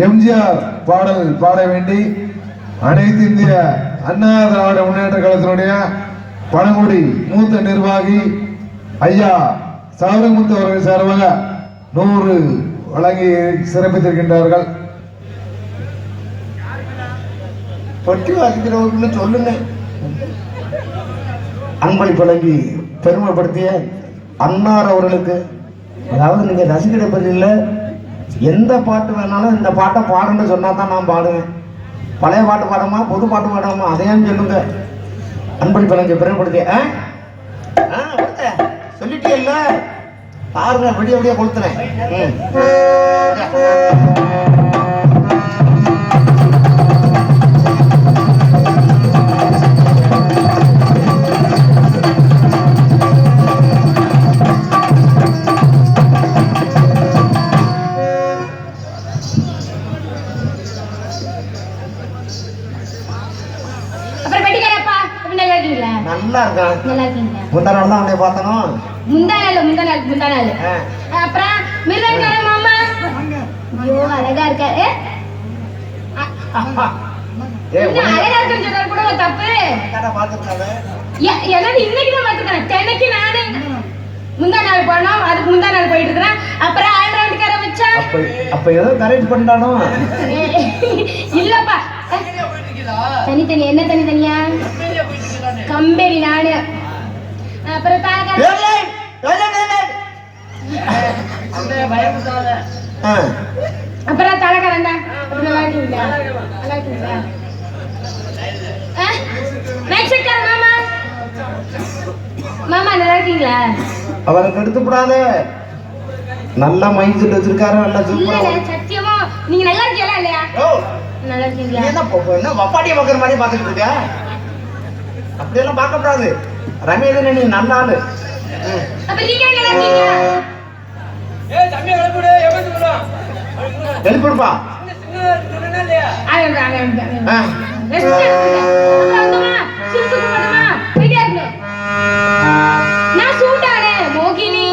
எம்ஜிஆர் பாடல் பாட வேண்டி அனைத்து இந்திய அண்ணா திராவிட முன்னேற்ற கழகத்தினுடைய பழங்குடி மூத்த நிர்வாகி ஐயா சாவரமுத்து அவர்கள் சார்பாக 100 வழங்கி சிறப்பித்திருக்கின்றார்கள். பொட்டி வாசிக்கிறவர்கள்னு சொல்லுங்க. அன்பளி வழங்கி பெருமைப்படுத்திய அன்னார் அவர்களுக்கு, அதாவது நீங்க ரசிகரை பள்ளியில் எந்த பாட்டு வேணாலும் இந்த பாட்டை பாடுன்னு சொன்னா தான் நான் பாடுவேன். பழைய பாட்டு பாடாமா புது பாட்டு பாடாமா அதையும் சொல்லுங்க. அன்பளி வழங்கி பெருமைப்படுத்திய சொல்லிட்டே இல்ல பாருங்க, விடிய விடிய கொளுத்துறேன். நல்லா இருக்கேன். முந்தா நாள் தான் அவனை பார்த்தனும். முந்தா நாள் அப்புறம் மிருதங்கார மாமா ஐயோ அழகா இருக்காரு. அழகா இருக்குன்னு சொன்னா கூட தப்பு. எனக்கு இன்னைக்குதான் பாத்துக்கிறேன். தெனைக்கு நானு முந்தா நாள் போனோம், அதுக்கு முந்தா நாள் போயிட்டு இருக்கிறேன். அப்புறம் ஆல்ரவுண்ட்கார வச்சா அப்ப ஏதோ கரெக்ட் பண்ணிட்டானோ இல்லப்பா. தனித்தனி என்ன தனித்தனியா கம்பெனி நானு. அப்புறம் அப்புறம் தலகரண்டா நல்லா இருக்கீங்களா? நல்லா இருக்கீங்களா? மாமா மாமா நல்லா இருக்கீங்களா? அவருக்கு எடுத்துப்படாத. நல்லா மைண்ட் வச்சிருக்காரு. நல்லா சூப்பரா. சத்தியமா நீங்க நல்லா இருக்கீங்களா இல்லையா? நல்லா இருக்கீங்களா? என்ன வப்பாட்டிய பாக்குற மாதிரி பாத்துட்டு இருக்க? அப்படியெல்லாம் பார்க்க கூடாது. ரமேஷன் நீ நல்ல ஆளு. எழுப்பிடுப்பா. நான் சூட்டானே மோகினி.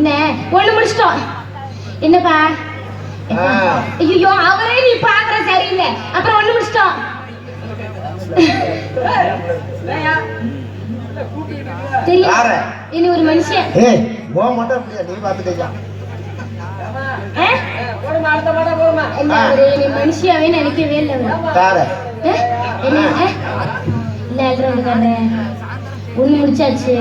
என்ன ஒண்ணு முடிச்சிட்டோம். என்னப்பா? ஐயோ அவரே நீ பாக்குற சரியில்லை. அப்புறம் ஒண்ணு முடிச்சிட்டோம். தெரியும் இனி ஒரு மனுஷன். ஏய் போ மட்டும் அப்படியே நீ பாத்துட்டீங்க. நீ மனுஷியாவே நினைக்கவே இல்லை. என்ன இல்ல எழுதுறவங்க ஒண்ணு முடிச்சாச்சு.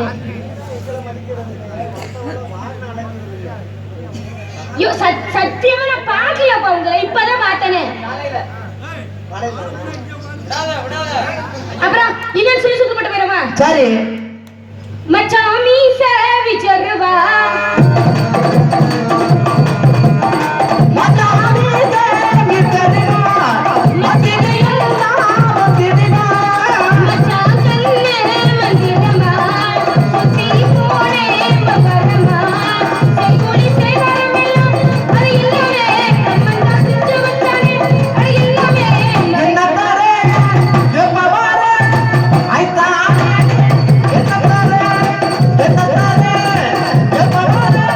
ஐயோ சத்தியமா நான் பாக்கலப்பா உங்களை, இப்பதான் பார்த்தேனே. அப்புறம் இன்னொரு சொல்லி சுத்தப்பட்ட பேரமா? சரி மச்சான் மீச விச்சருவா Hey!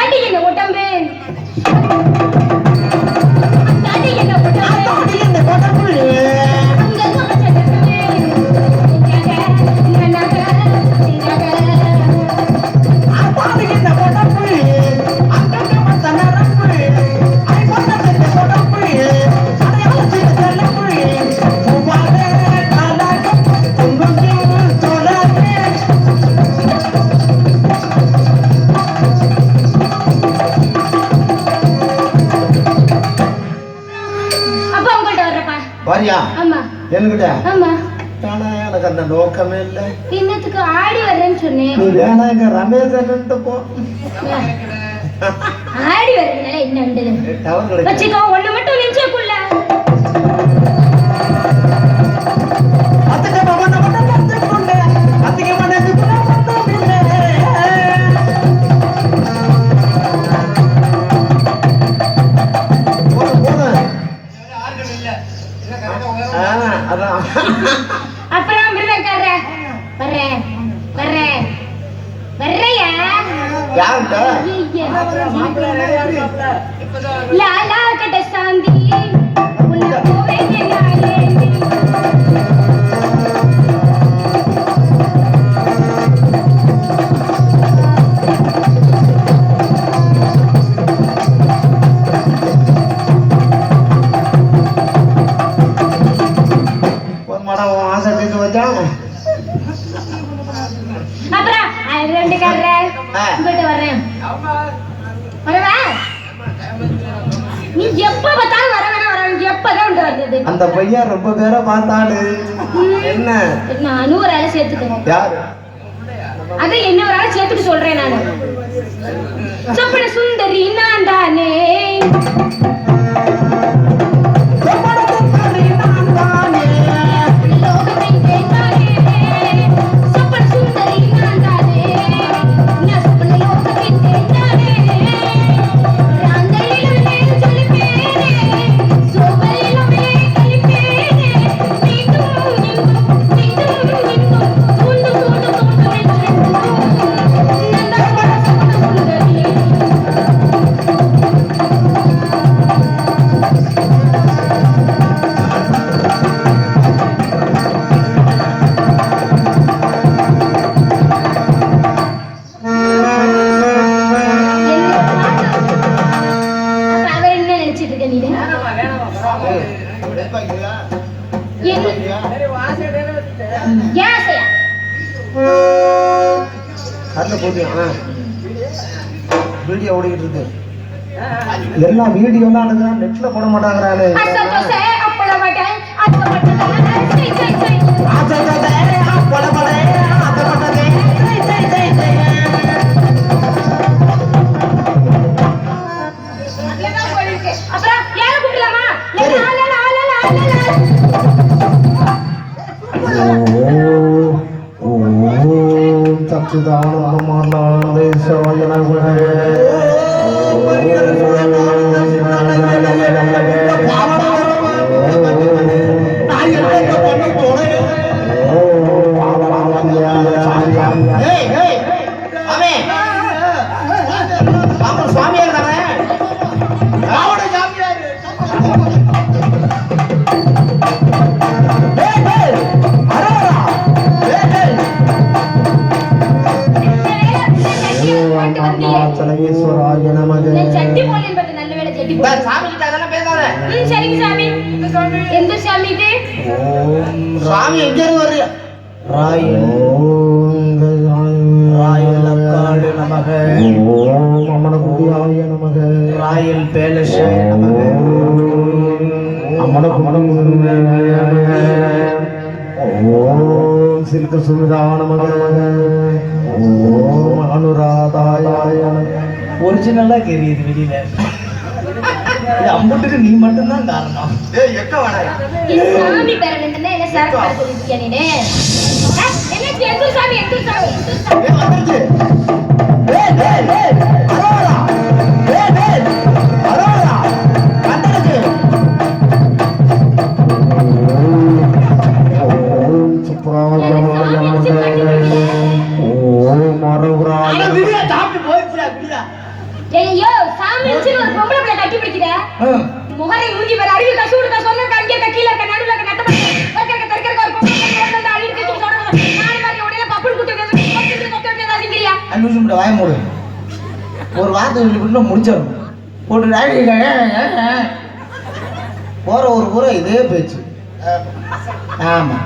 அத்தாடி என்ன உடம்பு அத்தாடி என்ன உடம்பு இந்த உடம்பு அங்க சட்டமே நகர அப்பாடி இந்த உடம்பு அங்கங்க மத்த நரம்பு ஐம்பது இந்த உடம்பு அடையாள சில செல்லம்பு பூவாலே காலாக துன்பு தோலாக அப்பா உங்கள்ட்ட வர்றப்பா வாரியா ஆமா என்கிட்ட ஆமா ஆனா எனக்கு அந்த நோக்கமே இல்லை இன்னத்துக்கு ஆடி வர்றேன்னு சொன்னேன் நீ வேணா எங்க ரமேஷன் போ ஆடி வர்றதுனால என்ன உண்டு டவர் கிடைக்கும் வச்சுக்கோ ஒண்ணு மட்டும் நெஞ்சுக்குள்ள அத்தனை மகனை மட்டும் பார்த்துக்கொண்டு அத்தனை மகனுக்கு மட்டும் இல்லை போதும் போதும் அதான் அப்புறம் மிருதக்கார வர்றேன் வர்றேன் வர்றையா யார்கிட்ட லாலா கட்ட சாந்தி உன்னை போவே நாளே ஒரு மடம் உன் ஆசை தீர்த்து வச்சான் அப்புறம் ரெண்டுக்காரர உங்கள்கிட்ட வர்றேன் வரவா நீ எப்ப பார்த்தாலும் வர வேணா வர எப்பதான் உண்டு வர்றது அந்த பையன் ரொம்ப பேரை பார்த்தாடு என்ன நானும் ஒரு ஆளை சேர்த்துக்கிறேன் யாரு அதை என்ன ஒரு ஆளை சேர்த்துட்டு சொல்றேன் நானு சொப்பன சுந்தரி நான் தானே லோகத்தை கேட்டானே சொப்பன சுந்தரி நான் தானே நான் சொப்பன லோகத்தை கேட்டானே ராந்தலிலுமே சொல்லிப்பேனே சோபலிலுமே கலிப்பேனே நீண்டும் சூண்டு நந்தா சொப்பன சுந்தரி அவர் என்ன நினைச்சிட்டு இருக்க நீ யாசையா கண்ணில் போட்டியா வீடியோ ஓடிக்கிட்டு இருக்கு எல்லாம் வீடியோலாம் எடுக்கிறான் நெட்ல போட மாட்டாங்கிறானே அசத்தோசே அப்பளவடை அசப்பட்டதா சை சை சை அதெல்லாம் போயிருக்கு அப்புறம் யார கூப்பிடலாமா சனீஸ்வராய நமக சட்டி போல என்பது நல்ல வேளை சட்டி போல சாமி கிட்ட அதெல்லாம் பேசாத சரிங்க சாமி எந்த சாமி இது சாமி எங்க இருந்து வருது ராயல் ராயலக்காடு நமக ஓம் அமனகுடியாய நமக ராயல் பேலஸாய நமக ஓம் சில்க சுமிதா நமக ஓம் அனுராதாய ஒரிஜினலா தெரியுது வெளியில அம்புட்டுக்கு நீ மட்டும்தான் காரணம் சாமி பேர வேண்டும்னா என்ன சரக்கு பேர சொல்லிருக்கியா நீ என்ன எந்த சாமி எந்த சாமி வந்துருச்சு அரோரா அரோரா வந்துருச்சு ஓம் சுப்ராய ஓம் அரவராய ஏய் ஏய்யோ சாமி வச்சு ஒரு பொம்பளை பிள்ளை கட்டி பிடிக்கிற முகரை மூஞ்சி வேற அறிவு கசூடு சொன்ன அங்கே கீழ இருக்க நடுவுல இருக்க நட்ட பக்கக்க தர்க்கற ஒரு பொம்பளை வந்து அடி எடுத்து சொல்றாங்க நாலு மாதிரி உடையில பப்புள் குத்து கொத்து வாசிக்கிறியா அன்னுச்சு முட வாய மூடு ஒரு வார்த்தை சொல்லி விட்டு முடிச்சிடணும் போட்டு போற ஒரு பூரா இதே பேச்சு ஆமா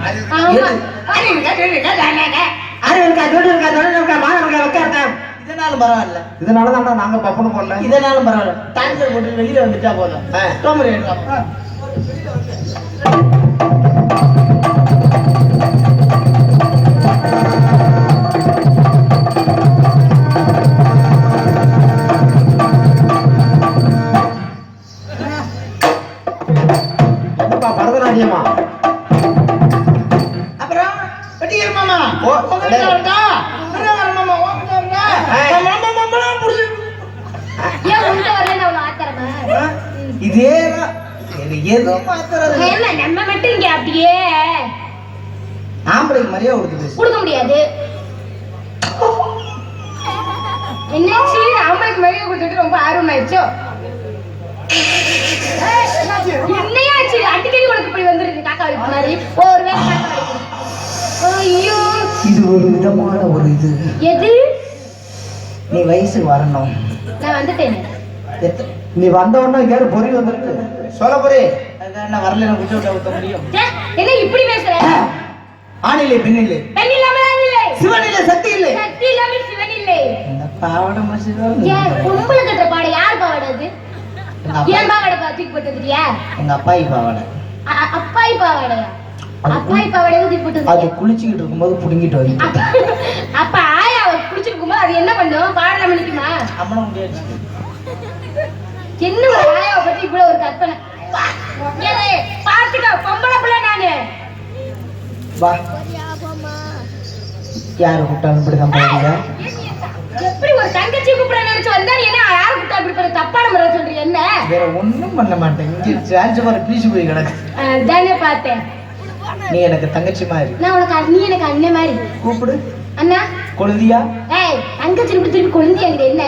இதனாலும் பரவாயில்ல இதனாலதான் நாங்க பப்புன்னு போடல இதனாலும் பரவாயில்ல டான்சர் போட்டு வெளியில வந்துட்டா போதும் பரதநாட்டியமா அப்புறம் வெட்டிக்கிற மாமா இதே எதுவும் நம்ம மட்டும் இங்க அப்படியே ஆம்பளைக்கு மரியாதை கொடுக்க முடியாது. என்னாச்சு ஆம்பளைக்கு மரியாதை கொடுத்துட்டு ரொம்ப ஆர்வமாயிடுச்சோ? என்னையாச்சு அடிக்கடி உனக்கு இப்படி வந்துருக்கு காக்கா வைப்பு மாதிரி ஒரு வேலை ஐயோ இது ஒரு விதமான ஒரு இது எது நீ வயசுக்கு வரணும். நான் வந்துட்டேன். நீ வந்தவொன்னா கேரு பொறி வந்துருக்கு சொல்ல போறே நான் வரல நான் குச்சி விட்ட ஊத்த முடியும். என்ன இப்படி பேசுற? ஆணிலே பெண்ணிலே பெண்ணில்லாம ஆணிலே சிவனிலே சக்தி இல்லை சக்தி இல்லாம சிவன் இல்லை. இந்த பாவாடை மசிதா ஏன் பொம்பளை கட்டுற பாடை யார் பாவாடை அது? ஏன் பாவாடை தூக்கி போட்டதுறியா? எங்க அப்பாயி பாவாடை. அப்பாயி பாவாடையா? அப்பாயி பாவாடை தூக்கி போட்டது அது குளிச்சுக்கிட்டு இருக்கும்போது புடுங்கிட்டு வந்து அப்ப ஆயா குளிச்சிட்டு இருக்கும்போது அது என்ன பண்ணும்? பாடல மணிக்குமா? அம்மன முடியாது. என்ன ஒரு ஆயாவை பத்தி இவ்வளவு ஒரு கற்பனை பாத்துக்க பொம்பளை பிள்ளை நானு. வா யாரு கூப்பிட்டாலும் இப்படிதான் போறீங்க? எப்படி ஒரு தங்கச்சி கூப்பிட நினைச்சு வந்தா என்ன யாரு கூப்பிட்டா இப்படி பண்ண தப்பான முறை சொல்றீங்க? என்ன வேற ஒண்ணும் பண்ண மாட்டேன். இங்க டிரான்ஸ்ஃபர் பீஸ் போய் கிடக்கு. தானே பார்த்தேன். நீ எனக்கு தங்கச்சி மாதிரி. நான் உனக்கு நீ எனக்கு அண்ணன் மாதிரி. கூப்பிடு அண்ணா. கொழுந்தியா? ஏய் தங்கச்சி திருப்பி கொழுந்தியாங்க என்ன?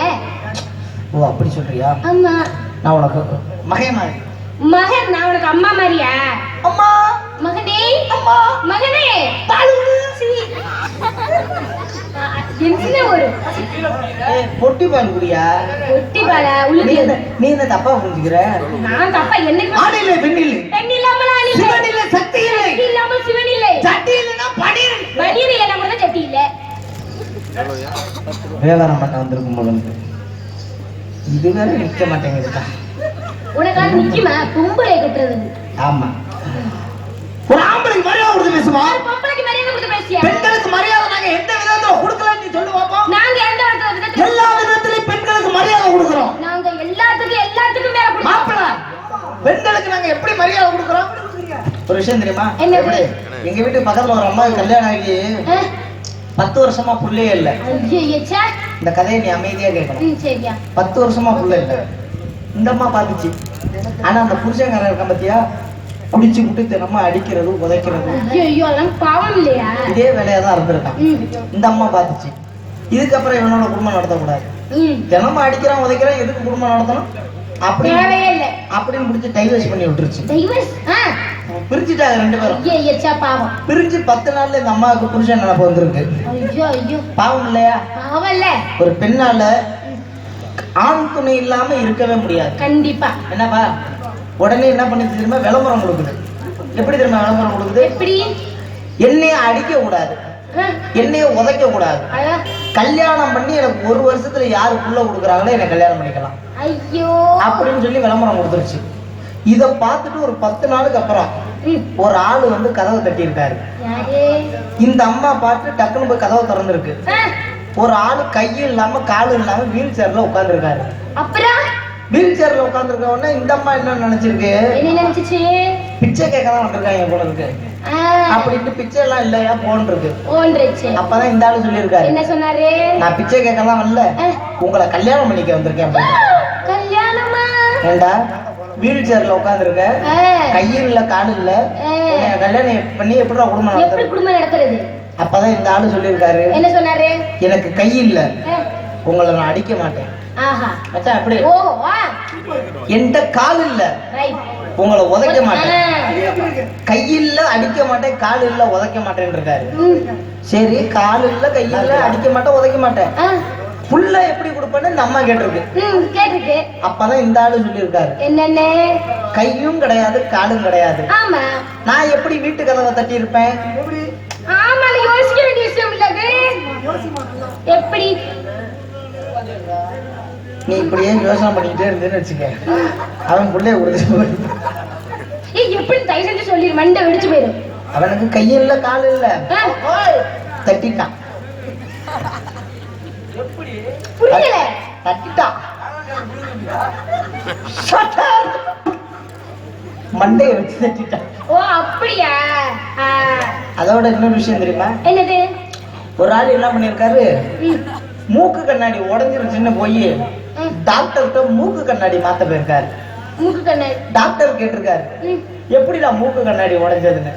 ஓ அப்படி சொல்றியா? ஆமா. நான் உனக்கு மகன் மாதிரி. மகன் நான் உனக்கு அம்மா மாதிரியா? அம்மா மகனே அம்மா மகனே பாலுடு என்ன ஒரு பொட்டி பால் குடியா? பொட்டி பாலா? உள்ளுக்கு நீ என்ன தப்பா புரிஞ்சுக்கிற? நான் தப்பா என்னைக்கு ஆணிலே பெண்ணிலே பெண் இல்லாம ஆணிலே சிவனிலே சக்தி இல்லை சக்தி இல்லாம சிவன் இல்லை சட்டி இல்லைன்னா பனீர் பனீர் இல்லை நம்ம தான் சட்டி இல்லை. வேளாண் பண்ண வந்திருக்கும் போது இது வேற நிக்க மாட்டேங்குதுக்கா. உனக்காக நிக்குமா பொம்பளை கட்டுறது? ஆமா ஒரு ஆம்பளைக்கு மரியாதை கொடுத்து பேசுமா? பொம்பளைக்கு மரியாதை கொடுத்து பேசியா? பெண்களுக்கு மரியாதை நாங்க எந்த விதத்துல கொடுக்கலாம் நீ சொல்லு பாப்போம். நாங்க எந்த விதத்துல எல்லா விதத்திலயும் பெண்களுக்கு மரியாதை கொடுக்கிறோம். நாங்க எல்லாத்துக்கும் மேல கொடுக்கிறோம். மாப்பிள பெண்களுக்கு நாங்க எப்படி மரியாதை கொடுக்கிறோம்? ஒரு விஷயம் தெரியுமா? எப்படி எங்க வீட்டு பக்கத்துல ஒரு அம்மா கல்யாணம் ஆகி 10 வருஷமா புள்ளையே இல்ல. ஐயோ இந்த கதையை நீ அமைதியா கேட்கணும். சரியா? 10 வருஷமா புள்ள இல்ல. இந்த அம்மா பாத்துச்சு. ஆனா அந்த புருஷங்காரன் இருக்க பத்தியா குடிச்சு விட்டு தினமா அடிக்கிறது உதைக்கிறது ஐயோ அதெல்லாம் பாவம் இல்லையா? இதே வேலையாதான் இருந்திருக்கான். இந்த அம்மா பாத்துச்சு இதுக்கப்புறம் இவனோட குடும்பம் நடத்தக்கூடாது. தினமா அடிக்கிறான் உதைக்கிறான் எதுக்கு குடும்பம் நடத்தணும் அப்படின்னு பிடிச்சி டைவர்ஸ் பண்ணி விட்டுருச்சு. பிரிச்சுட்டாங்க ரெண்டு பேரும். பிரிஞ்சு 10 நாள்ல இந்த அம்மாவுக்கு புருஷன் நினைப்பு வந்திருக்கு. பாவம் இல்லையா? ஒரு பெண்ணால ஆண் துணை இல்லாம இருக்கவே முடியாது. கண்டிப்பா. என்னப்பா உடனே என்ன பண்ணி தெரியுமா? விளம்பரம் கொடுக்குது. எப்படி தெரியுமா விளம்பரம் கொடுக்குது? எப்படி? என்னைய அடிக்க கூடாது, என்னைய உதைக்க கூடாது, கல்யாணம் பண்ணி எனக்கு 1 வருஷத்துல யாரு புள்ள கொடுக்குறாங்களோ என்ன கல்யாணம் பண்ணிக்கலாம் அப்படின்னு சொல்லி விளம்பரம் கொடுத்துருச்சு. இத பார்த்துட்டு ஒரு 10 நாளுக்கு அப்புறம் ஒரு ஆளு வந்து கதவை தட்டி இருக்காரு. இந்த அம்மா பார்த்து டக்குன்னு போய் கதவை திறந்துருக்கு. ஒரு ஆளு கையும் இல்லாம காலும் இல்லாம வீல் சேர்ல உட்கார்ந்து இருக்காரு. வீல் சேர்ல உட்கார்ந்து இருக்க உடனே இந்த அம்மா என்ன நினைச்சிருக்கு? பிச்சை கேட்கதான் வந்திருக்காங்க போல இருக்கு அப்படின்ட்டு பிச்சை எல்லாம் இல்லையா போன் இருக்கு. அப்பதான் இந்த ஆளு சொல்லியிருக்காரு, என்ன சொன்னாரு? நான் பிச்சை கேட்கலாம் வரல, உங்களை கல்யாணம் பண்ணிக்க வந்திருக்கேன். ஏண்டா வீல் சேர்ல உட்கார்ந்து இருக்க, கையும் இல்ல காலும் இல்ல, கல்யாணம் பண்ணி எப்படி குடும்பம் நடத்துறது? அப்பதான் இந்த ஆளு சொல்லியிருக்காரு, என்ன சொன்னாரு? எனக்கு கை இல்ல உங்களை நான் அடிக்க மாட்டேன் ஆஹா மச்சான். அப்படி ஓ ஆ என்கிட்ட கால் இல்ல, ரைட் உங்களை உதைக்க மாட்டேன். கையில்ல அடிக்க மாட்டேன், கால் இல்ல உதைக்க மாட்டேன்னு இருக்காரு. சரி, கால் இல்ல கை இல்ல அடிக்க மாட்டேன் உதைக்க மாட்டேன், புள்ள எப்படி கொடுப்பேன்னு இந்த அம்மா கேட்டிருக்கு. கேட்டிருக்கு. அப்பதான் இந்த ஆளு சொல்லியிருக்காரு, என்னன்னு? கையும் கிடையாது காலும் கிடையாது, ஆமா. நான் எப்படி வீட்டு கதவை தட்டி இருப்பேன்? ஆமா, யோசிக்க வேண்டிய விஷயம் இல்ல அது. எப்படி? நீ இப்படியே யோசனை பண்ணிக்கிட்டே இருந்தேன்னு வச்சுக்க, அவன் புள்ளைய கொடுத்து எப்படி தயவு செஞ்சு சொல்லிடு, மண்டை வெடிச்சு போயிடும். அவனுக்கு கையும் இல்ல கால் இல்ல, தட்டிட்டான். புரியல. தட்டிட்டான், மண்டையை வச்சு தட்டிட்டான். ஓ அப்படியா? அதோட இன்னொரு விஷயம் தெரியுமா? என்னது? ஒரு ஆள் என்ன பண்ணிருக்காரு, மூக்கு கண்ணாடி உடஞ்சிருச்சுன்னு போய் டாக்டர்கிட்ட மூக்கு கண்ணாடி மாத்த போயிருக்காரு. மூக்கு கண்ணாடி டாக்டர் கேட்டிருக்காரு, எப்படிடா மூக்கு கண்ணாடி உடைஞ்சதுன்னு.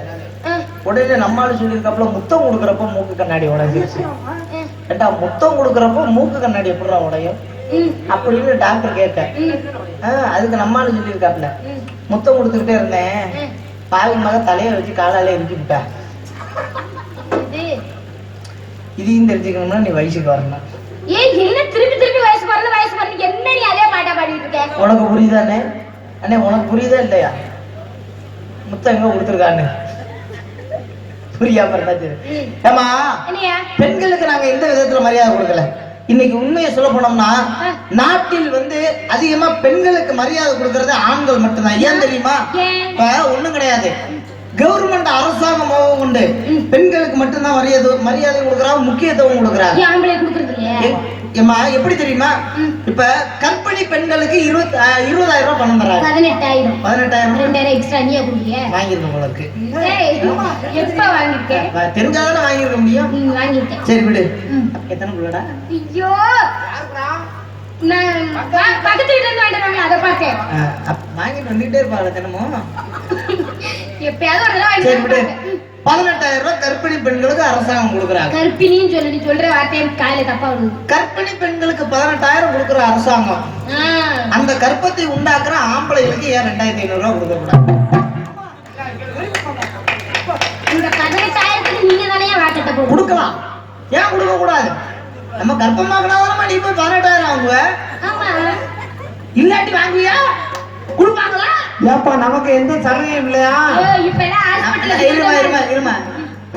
உடனே நம்மளால சொல்லியிருக்காப்புல, முத்தம் கொடுக்குறப்ப மூக்கு கண்ணாடி உடைஞ்சிருச்சு. ஏட்டா, முத்தம் கொடுக்குறப்ப மூக்கு கண்ணாடி எப்படிடா உடையும் அப்படின்னு டாக்டர் கேட்ட. அதுக்கு நம்மளால சொல்லியிருக்காப்புல, முத்தம் கொடுத்துக்கிட்டே இருந்தேன், பாவி மக தலையை வச்சு காலாலே இறுக்கி விட்டா. இதையும் தெரிஞ்சுக்கணும்னா நீ வயசுக்கு வரணும். ஏய், என்ன திருப்பி திருப்பி வயசு வரல என்ன நீ அதே பாட்டா பாடிட்டு இருக்க? உனக்கு புரியுதானே? அண்ணே உனக்கு புரியுதா இல்லையா முத்தம் எங்க கொடுத்துருக்கான்னு? புரியாம இருந்தா சரி. ஏமா, பெண்களுக்கு நாங்க எந்த விதத்துல மரியாதை கொடுக்கல. இன்னைக்கு உண்மையை சொல்ல போனோம்னா, நாட்டில் அதிகமா பெண்களுக்கு மரியாதை கொடுக்கறது ஆண்கள் மட்டும்தான். ஏன் தெரியுமா? இப்ப ஒண்ணும் கிடையாது, கவர்மெண்ட் அரசாங்கம் உண்டு, பெண்களுக்கு மட்டும்தான் மரியாதை கொடுக்கறாங்க, முக்கியத்துவம் கொடுக்கறாங்க. ஏமா எப்படி தெரியுமா? இப்ப கர்ப்பிணி பெண்களுக்கு 20,000 ரூபாய் பணம் தராங்க. 18,000 எக்ஸ்ட்ரா நீயே கொடுங்க. வாங்கிருக்க போல இருக்கு. எப்ப வாங்கிருக்க? தெரிஞ்சாதானே வாங்கிருக்க முடியும். வாங்கிருக்கேன். சரி விடு. எத்தனை பிள்ளடா? ஐயோ, நான் பக்கத்து வீட்டுல இருந்து வாங்கிட்டு அதை பார்த்தேன். வாங்கிட்டு வந்துட்டே இருப்பாங்க தினமும். எப்பயாவது ஒரு தடவை சரி விடு. 18,000 ரூபாய் கர்ப்பிணி பெண்களுக்கு அரசாங்கம் கொடுக்குறாங்க. கர்ப்பிணின்னு சொல்லி நீ சொல்ற வார்த்தை காலையில தப்பா வருது. கர்ப்பிணி பெண்களுக்கு 18,000 கொடுக்குற அரசாங்கம், அந்த கர்ப்பத்தை உண்டாக்குற ஆம்பளைகளுக்கு ஏன் 2,500 ரூபாய் கொடுக்க கூடாது? இந்த 18,000க்கு நீங்க தானே வாக்கட்ட போடுங்க. கொடுக்கலாம், ஏன் கொடுக்க கூடாது? நம்ம கர்ப்பமாக்கனாதானமா நீ போய் 18,000 வாங்குவ? ஆமா. இல்லாட்டி வாங்குவியா? கொடுப்பாங்களா? ஏப்பா, நமக்கு எந்த சலுகையும் இல்லையா? இப்ப எல்லாம் ஹாஸ்பிடல்ல இருமா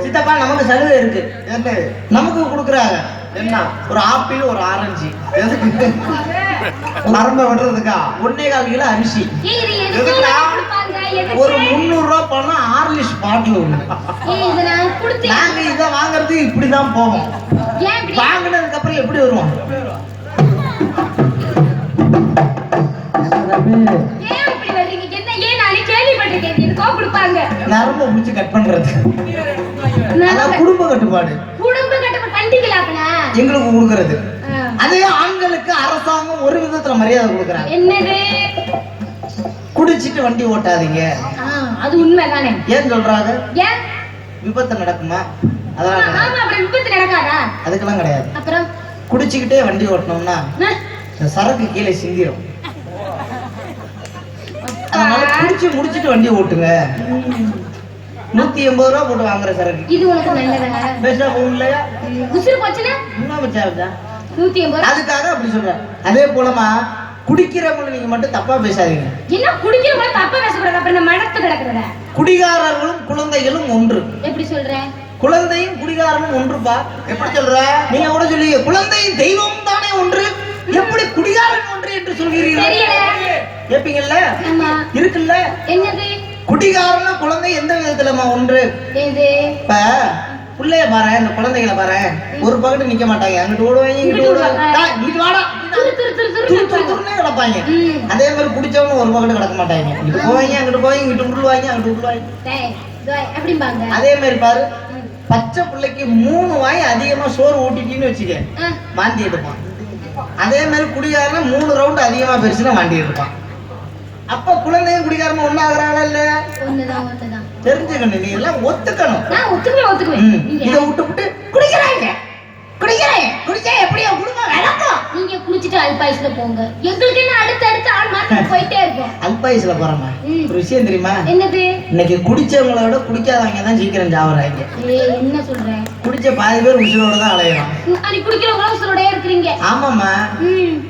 சித்தப்பா, நமக்கு சலுகை இருக்கு. என்ன நமக்கு கொடுக்குறாங்க? என்ன? ஒரு ஆப்பிள், ஒரு ஆரஞ்சு, மரம்ப விடுறதுக்கா 1.25 கிலோ அரிசி, இது எதுக்கு கொடுப்பாங்க? எதுக்கு? ஒரு 300 ரூபாய் பணம் ஹார்லிக்ஸ் பாட்டில் ஒண்ணு. இத நான் கொடுத்தேன். நாங்க இத வாங்குறது இப்படிதான் போவோம். ஏன் இப்படி? வாங்குனதுக்கு அப்புறம் எப்படி வருவோம்? ஏன் இப்படி வர்றீங்க? என்ன ஏன் நானே கேள்விப்பட்டிருக்கேன். எதுக்கோ கொடுப்பாங்க. நரம்பு பிடிச்சு கட் பண்றது. அதான் குடும்ப கட்டுப்பாடு. குடும்ப கட்டுப்பாடு கண்டிக்கலாம்ல. எங்களுக்கு கொடுக்கறது. அதே ஆண்களுக்கு அரசாங்கம் ஒரு விதத்துல மரியாதை கொடுக்கறாங்க. என்னது? குடிச்சிட்டு வண்டி ஓட்டாதீங்க. அது உண்மைதானே? ஏன் சொல்றாங்க? ஏன்? விபத்து நடக்குமா? அதெல்லாம் ஆமா, அப்புறம் விபத்து நடக்காதா? அதுக்கெல்லாம் கிடையாது. அப்புறம் குடிச்சுக்கிட்டே வண்டி ஓட்டணும்னா சரக்கு கீழே சிந்திரும். அதனால குடிச்சு முடிச்சிட்டு வண்டி ஓட்டுங்க. 180 ரூபாய் போட்டு வாங்குற சரக்கு இது உனக்கு நல்லதா? பேசா போகும் இல்லையா? உசுறு போச்சுன்னா என்ன வச்சா 180. அதுக்காக அப்படி சொல்றேன். அதே போலமா குடிக்கிறவங்க நீங்க மட்டும் தப்பா பேசாதீங்க. என்ன குடிக்கிறவங்க தப்பா பேசக்கூடாது? அப்புறம் நம்ம மனத்து கிடக்குறதா? குடிகாரர்களும் குழந்தைகளும் ஒன்று. எப்படி சொல்ற? குழந்தையும் குடிகாரனும் ஒன்றுப்பா. எப்படி சொல்ற? நீங்க கூட சொல்லுவீங்க, குழந்தையும் தெய்வம் தானே ஒன்று, எப்படி குடிகாரன் ஒன்று என்று சொல்கிறீர்கள்? தெரியல. கேப்பீங்கல்ல? ஆமா. இருக்குல்ல. என்னது? குடிகாரனும் குழந்தை எந்த விதத்துலமா ஒன்று? எது? இப்ப புள்ளைய பாரு, இந்த குழந்தைகளை பாரு, ஒரு பக்கத்து நிக்க மாட்டாங்க, அங்கிட்டு ஓடுவாங்க, இங்கிட்டு ஓடுவாங்க, இங்கிட்டு வாடா துருத்துருன்னே கிடப்பாங்க. அதே மாதிரி குடிச்சவங்க ஒரு பக்கத்து கிடக்க மாட்டாங்க, இங்கிட்டு போவாங்க, அங்கிட்டு போவாங்க, இங்கிட்டு உருளுவாங்க, அங்கிட்டு உருளுவாங்க. அதே மாதிரி பாரு, பச்சை பிள்ளைக்கு 3 வாய் அதிகமா சோறு ஊட்டிட்டின்னு வச்சுக்க, வாந்தி எடுப்பான். அதே மாதிரி குடிகாரன் 3 ரவுண்ட் அதிகமா பெருசுன்னா வாந்தி எடுப்பான். அப்ப குழந்தையும் குடிகாரனும் ஒண்ணாகிறாங்களா இல்லையா? தெரிஞ்சுக்கணும், நீ எல்லாம் ஒத்துக்கணும். இதை விட்டு குடிக்கிறாங்க, குடிச்சா எப்படியோ குடும்பம் விளக்கும் அல்பாயுஸ்ல போங்க. எங்களுக்கு என்ன அடுத்து ஆள் மாத்தி போயிட்டே இருக்கும். அல்பாயுஸ்ல போறோமா? ஒரு விஷயம் தெரியுமா? என்னது? இன்னைக்கு குடிச்சவங்கள விட குடிக்காதவங்க தான் சீக்கிரம் சாவறாங்க. என்ன சொல்றேன்? குடிச்ச பாதி பேர் உசுரோட தான் அலையறான். நீ குடிக்கிறவங்க உசுரோடயே இருக்கீங்க. ஆமாமா.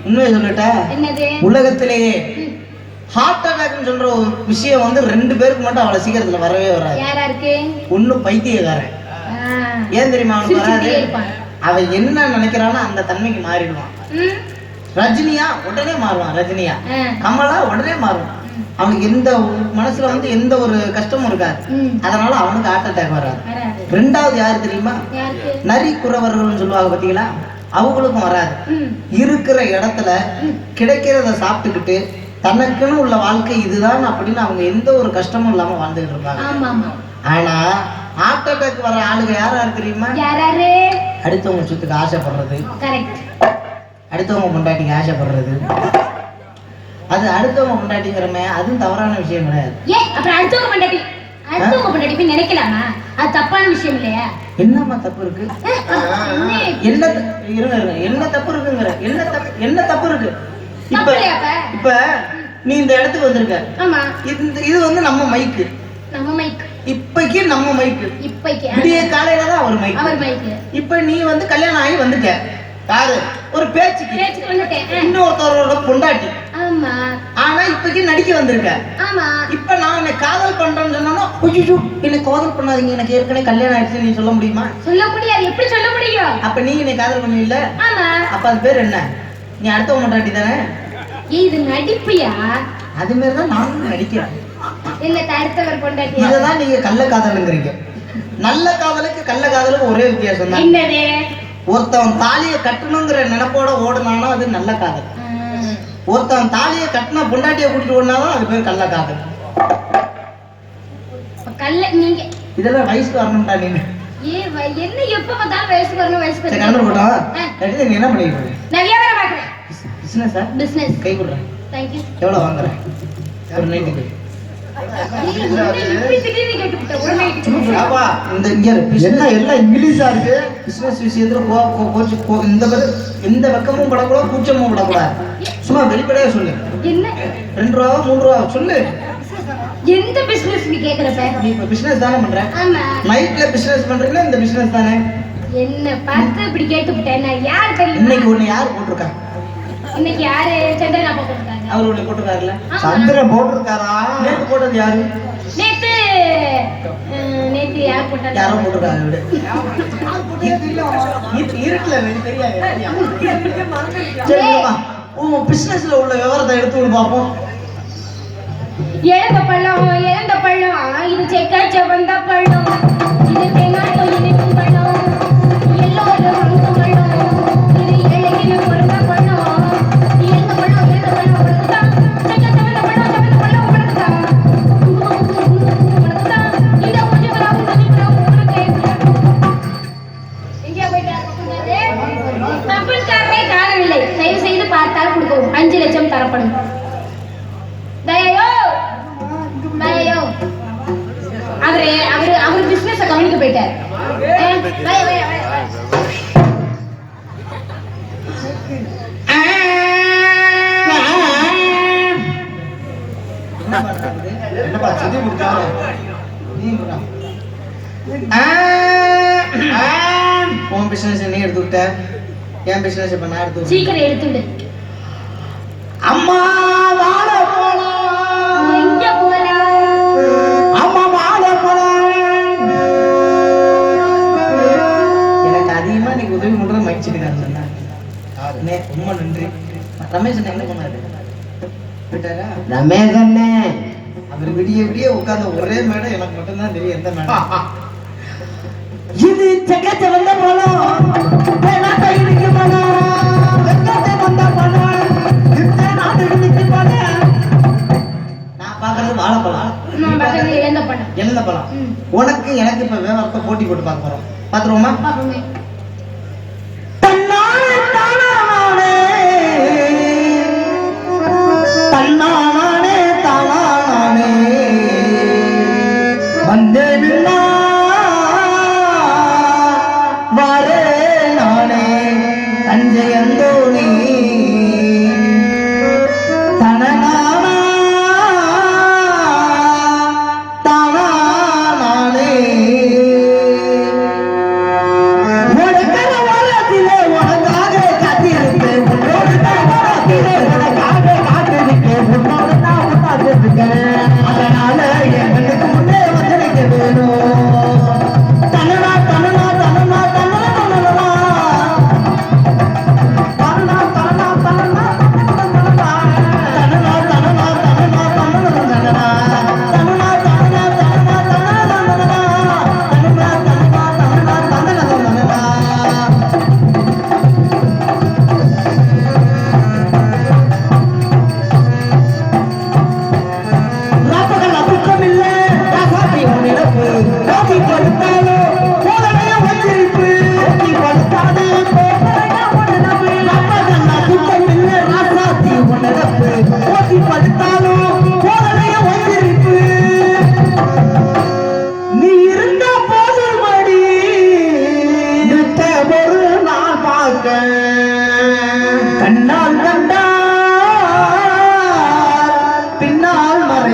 உண்மையை சொல்லட்டா? என்னது? உலகத்திலேயே ஹார்ட் அட்டாக்னு சொல்ற ஒரு விஷயம் வந்து 2 பேருக்கு மட்டும் அவ்வளவு சீக்கிரத்துல வரவே வராது. யாரா இருக்கு? ஒண்ணு பைத்தியக்காரன். ஏன் தெரியுமா அவனுக்கு வராது? அவன் என்ன நினைக்கிறானோ அந்த தன்மைக்கு மாறிடுவான். ரஜினியா உடனே மாறுவான். ரஜினியா கமலா உடனே மாறுவான். அவனுக்கு எந்த மனசுல வந்து எந்த ஒரு கஷ்டமும் இருக்காது. அதனால அவனுக்கு ஹார்ட் அட்டாக் வராது. 2வது யாரு தெரியுமா? நரி குறவர்கள்னு சொல்லுவாங்க பாத்தீங்களா, அவங்களுக்கும் வராது. இருக்கிற இடத்துல கிடைக்கிறத சாப்பிட்டுக்கிட்டு தனக்குன்னு உள்ள வாழ்க்கை இதுதான் அப்படின்னு அவங்க எந்த ஒரு கஷ்டமும் இல்லாம வாழ்ந்துகிட்டு இருப்பாங்க. ஆனா ஹார்ட் அட்டாக் வர ஆளுங்க யாரா தெரியுமா? அடுத்தவங்க சுத்துக்கு ஆசைப்படுறது, அடுத்தவங்க பொண்டாட்டிக்கு ஆசைப்படுறது. அது அடுத்தவங்க பொண்டாட்டிங்கிறமே அதுவும் தவறான விஷயம் கிடையாது. நினைக்கலாமா? அது தப்பான விஷயம் இல்லையா? என்னம்மா தப்பு இருக்கு? என்ன தப்பு இருக்குங்கிற? என்ன தப்பு இருக்கு? இப்ப நீ இந்த இடத்துக்கு வந்திருக்க. இது வந்து நம்ம மைக்கு. இப்பைக்கு நம்ம மைக்கு. விடிய காலையில தான் அவர் மைக்கு. இப்ப நீ வந்து கல்யாணம் ஆகி வந்துட்ட. யாரு? ஒரு பேச்சுக்கு இன்னொருத்தரோட பொண்டாட்டி. ஆனா இப்பைக்கு நடிக்க வந்திருக்க. இப்ப நான் உன்னை காதல் பண்றேன்னு சொன்னா என்னை காதல் பண்ணாதீங்க, எனக்கு ஏற்கனவே கல்யாணம் ஆயிடுச்சு நீ சொல்ல முடியுமா? சொல்ல முடியாது. எப்படி சொல்ல முடியும்? அப்ப நீங்க என்னை காதல் பண்ணுவீல்ல? அப்ப அது பேர் என்ன? நீ அடுத்த பொண்டாட்டி தானே? இது நடிப்பியா? அது மாதிரிதான் நானும் நடிக்கிறேன். இதுதான் நீங்க கள்ள காதலுங்கிறீங்க. நல்ல காதலுக்கு கள்ள காதலுக்கு ஒரே வித்தியாசம் தான். ஒருத்தவன் தாலியை கட்டணுங்கிற நினைப்போட ஓடுனானா அது நல்ல காதல். ஒருத்தவன் தாலியை கட்டினா பொண்டாட்டியை கூட்டிட்டு ஓடினாதான் அது பேர் கள்ள காதல். இதெல்லாம் வயசுக்கு வரணும்டா. நீங்க என்ன எப்ப பார்த்தாலும் வயசுக்கு வரணும் வயசுக்கு என்ன பண்ணிட்டு பிசினஸ் கை கொடுறேன். எவ்வளவு வாங்குறேன் ஒரு நைட்டுக்கு? எல்லாம் இங்கிலீஷா இருக்கு. பிசினஸ் விஷயத்துல எந்த வெக்கமும் படக்கூடாது, கூச்சமும் படக்கூடாது. சும்மா வெளிப்படையா சொல்லு. 2 ரூபா 3 ரூபா சொல்லு. எந்த பிசினஸ் நீ கேக்குறப்ப? நீ இப்ப பிசினஸ் தானே பண்ற. நைட்ல பிசினஸ் பண்றீங்கன்னா இந்த பிசினஸ் தானே. என்ன பார்த்து இப்படி கேட்டுட்டேன். நான் யார் தெரியும்? இன்னைக்கு ஒண்ணு யார் போட்டிருக்கா? இன்னைக்கு யாரு? சந்திரன் அப்பா போட்டிருக்காங்க. அவர் ஒண்ணு போட்டிருக்காருல்ல? சந்திரன் போட்டிருக்காரா? நேத்து போட்டது யாரு? நேத்து யார் போட்டா? யாரோ போட்டிருக்காங்க. விடு. இருட்டுல தெரியாது. சரிமா உன் பிசினஸ்ல உள்ள விவரத்தை எடுத்து விடு பாப்போம். இழந்த பழம் இது செக்கா செவந்த பழம், இது தேங்காய் இனிக்கும் பழம், எல்லோரும் வாங்க பழம், இது ஏழைக்கு பிறந்த பழம். இழந்த பழம் உனக்குதான், செக்கா செவந்த பழம் உனக்குதான், இந்த கொஞ்சம் உனக்கு. எங்கேயா போயிட்டாரு? கப்பல்காரரை காணவில்லை. தயவு செய்து பார்த்தால் கொடுக்கவும். 5 லட்சம் தரப்படும். அவரு பிசினஸ் கவனிக்க போயிட்டார். உன் பிசினஸ் நீ எடுத்துக்கிட்ட, என் பிசினஸ் இப்ப நான் எடுத்து. சீக்கிரம் எடுத்துடு. அம்மா வாழ போலாம். எங்க போலாம்? அம்மா வாழ போலாம். எனக்கு அதிகமா நீங்க உதவி பண்றது மகிழ்ச்சிட்டு சொன்னா ரொம்ப நன்றி. ரமேஷ் என்ன பண்ணாரு? ரமேஷ் அண்ணே அவர் விடிய விடிய உட்கார்ந்த ஒரே மேடம் எனக்கு மட்டும்தான் தெரியும். எந்த மேடம்? இது செக்கச்ச வந்த போலாம். இழந்த பழம். உனக்கு எனக்கு இப்ப விவரத்தை போட்டி போட்டு பார்க்க போறோம். பாத்துருவோமா? தஞ்சை அந்தோணி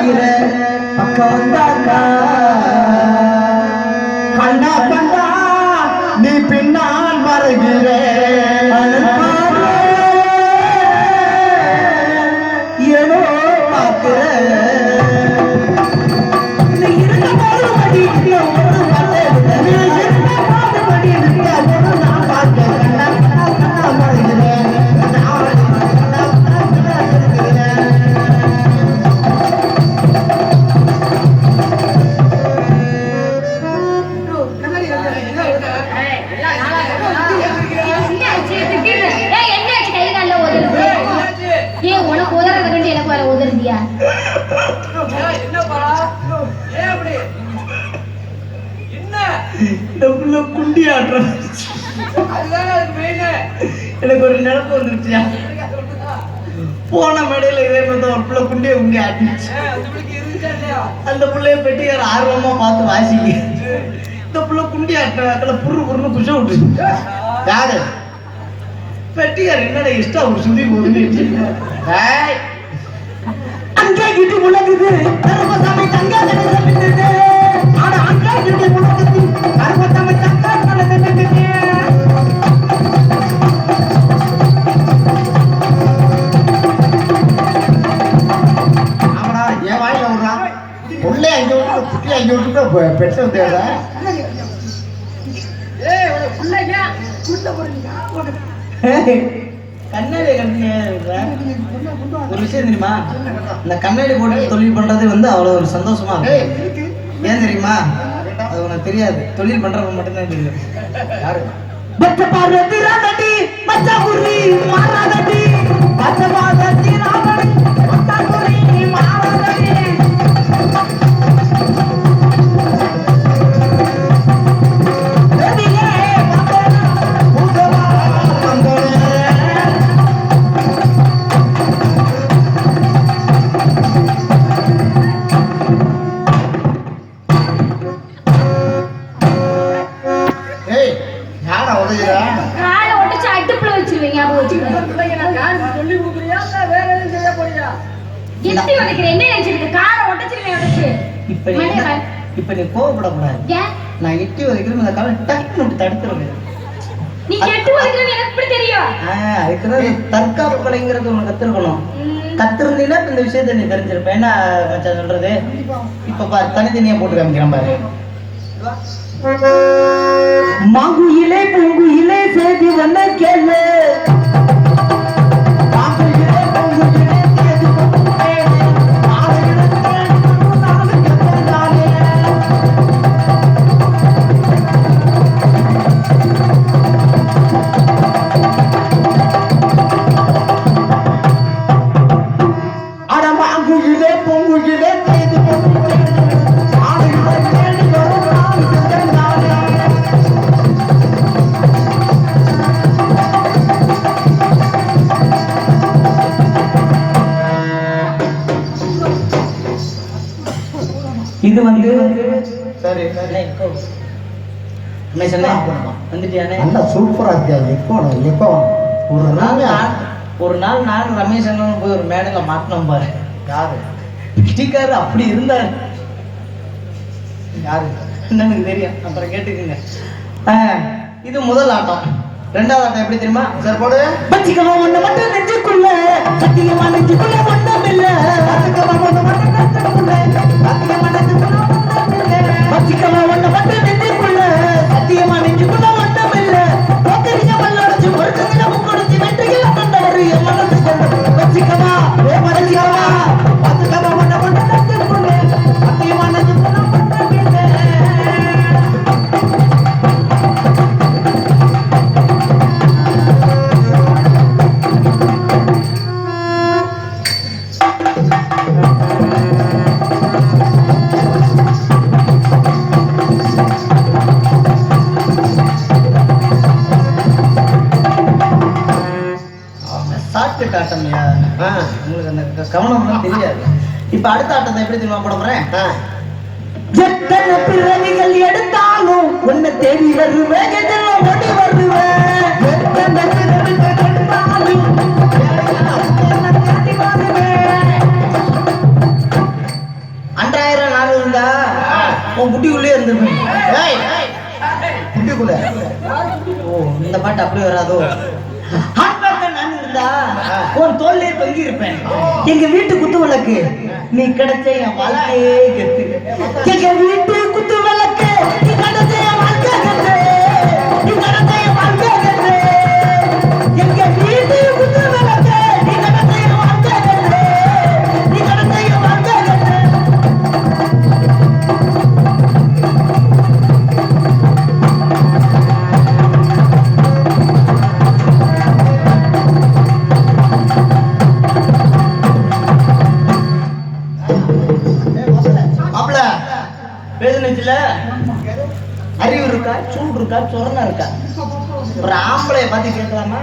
வருகிற பக்கம் வந்தாக்கா கண்டா கண்டா நீ பின்னால் வருகிற ஏனோ பார்க்கிற நீ இருக்க போது மடி ஒரு வார்த்தை நீ இருக்க போது மடி ஒரு நான் பார்க்க கண்டா கண்டா வருகிறேன் உனக்கு உதறது கண்டு எனக்கு வர உதறதியா? குண்டி ஆட்டம் எனக்கு ஒரு நினைப்பு வந்துருச்சியா. போன மேடையில இதே மாதிரி ஒரு பிள்ளை குண்டியை உண்டி ஆட்டுச்சு. அந்த பிள்ளைய பெட்டியார் ஆர்வமா பார்த்து வாசிக்க இந்த பிள்ளை குண்டி ஆட்டின புரு புருன்னு குஷ விட்டு யாரு பெட்டியார் என்னடா இஷ்டம் ஒரு சுதி போகுது அங்கே கிட்டு முழங்குது கருப்பசாமி தங்கா கணக்கு ஆனா அங்கே கிட்டு முழங்குது கருப்பசாமி தங்கா கணக்கு ஆமாடா என் வாயில விடுறான் உள்ளே அங்கே விட்டு குட்டி அங்கே விட்டு பெற்ற தேடா கண்ணாடி ஒரு விஷயம் தெரியுமா? இந்த கண்ணாடி போட்டு தொழில் பண்றது வந்து அவ்வளவு ஒரு சந்தோஷமா இருக்கு. ஏன் தெரியுமா? அது உனக்கு தெரியாது, தொழில் பண்றவங்க மட்டும்தான் தெரியும். யாரு இப்ப நீ கோவப்படக்கூடாது. நான் எட்டி வரைக்கும் இந்த காலம் டக்குன்னு தடுத்துருவேன். நீ எட்டு வரைக்கும் எனக்கு எப்படி தெரியும்? அதுக்குதான் தற்காப்பு கலைங்கிறது உனக்கு கத்துருக்கணும். கத்திருந்தீங்கன்னா இந்த விஷயத்த நீ தெரிஞ்சிருப்ப. என்ன மச்சான் சொல்றது? இப்ப பாரு, தனித்தனியா போட்டு காமிக்கிறேன் பாரு. மாங்குயிலே பூங்குயிலே சேதி வந்த கேளு இது வந்து சரி வந்துட்டியானே நல்லா சூப்பரா இருக்கா. ஒரு நாள் நான் ரமேஷ் அண்ணன் போய் ஒரு மேடையில மாட்டினோம் பாரு. யாரு ஸ்டிக்கர் அப்படி இருந்தாரு. யாரு என்னன்னு தெரியும், அப்புறம் கேட்டுக்குங்க. இது முதல் ஆட்டம். ரெண்டாவது ஆட்டம் எப்படி தெரியுமா? சார் போடு. பச்சிக்கமா ஒண்ணு மட்டும் நெஞ்சுக்குள்ள சத்தியமா நெஞ்சுக்குள்ள ஒண்ணும் இல்ல. பச்சிக்கமா ஒண்ணு மட்டும் நெஞ்சுக்குள்ள சத்தியமா நெஞ்சுக்குள்ள பச்சிக்கமா ஒண்ணு மட்டும் நெஞ்சுக்குள்ள சத்தியமா நெஞ்சுக்குள்ள ஒண்ணும் இல்ல. போக்கரிங்க மல்லடிச்சு பொறுக்கங்க முக்கொடுச்சு வெற்றிகள் வந்தவர் என் மனசு பச்சிக்கமா ஏ பச்சிக்கமா பச்சிக்கமா ஒண்ணு மட்டும் நெஞ்சுக்குள்ள சத்தியமா நெஞ்சுக்குள்ள ஒண்ணும் இல்ல. ஆட்டம்யா உங்களுக்கு அந்த கவனம் தெரியாது. இப்ப அடுத்த ஆட்டத்தை எப்படி தெரியுமா போட போறேன்? எத்தனை பிறவிகள் எடுத்தாலும் உன்னை தேடி வருவேன், எதெல்லாம் ஓடி வருவேன். எத்தனை பிறவிகள் எடுத்தாலும் உன்னை தேடி வருவேன். வீட்டுக்குள்ள. ஓ இந்த பாட்டு அப்படியே வராதோ? நான் இருந்தா உன் தோல்லே தொங்கி இருப்பேன். எங்க வீட்டு குத்து விளக்கு நீ கிடைச்ச என் வாழ்க்கையே கெத்து. எங்க வீட்டு குத்து விளக்கு நீ கிடைச்ச என் வாழ்க்கை கெத்து. நீ கிடைச்ச என் வாழ்க்கை கெத்து. எங்க வீட்டு குத்து விளக்கு நீ கிடைச்ச என் வாழ்க்கை கெத்து. நீ கிடைச்ச என் வாழ்க்கை கெத்து. பேசுனச்சுல அறிவு இருக்கா, சூடு இருக்கா, சொரணா இருக்கா? ஒரு ஆம்பளைய பார்த்து கேட்கலாமா?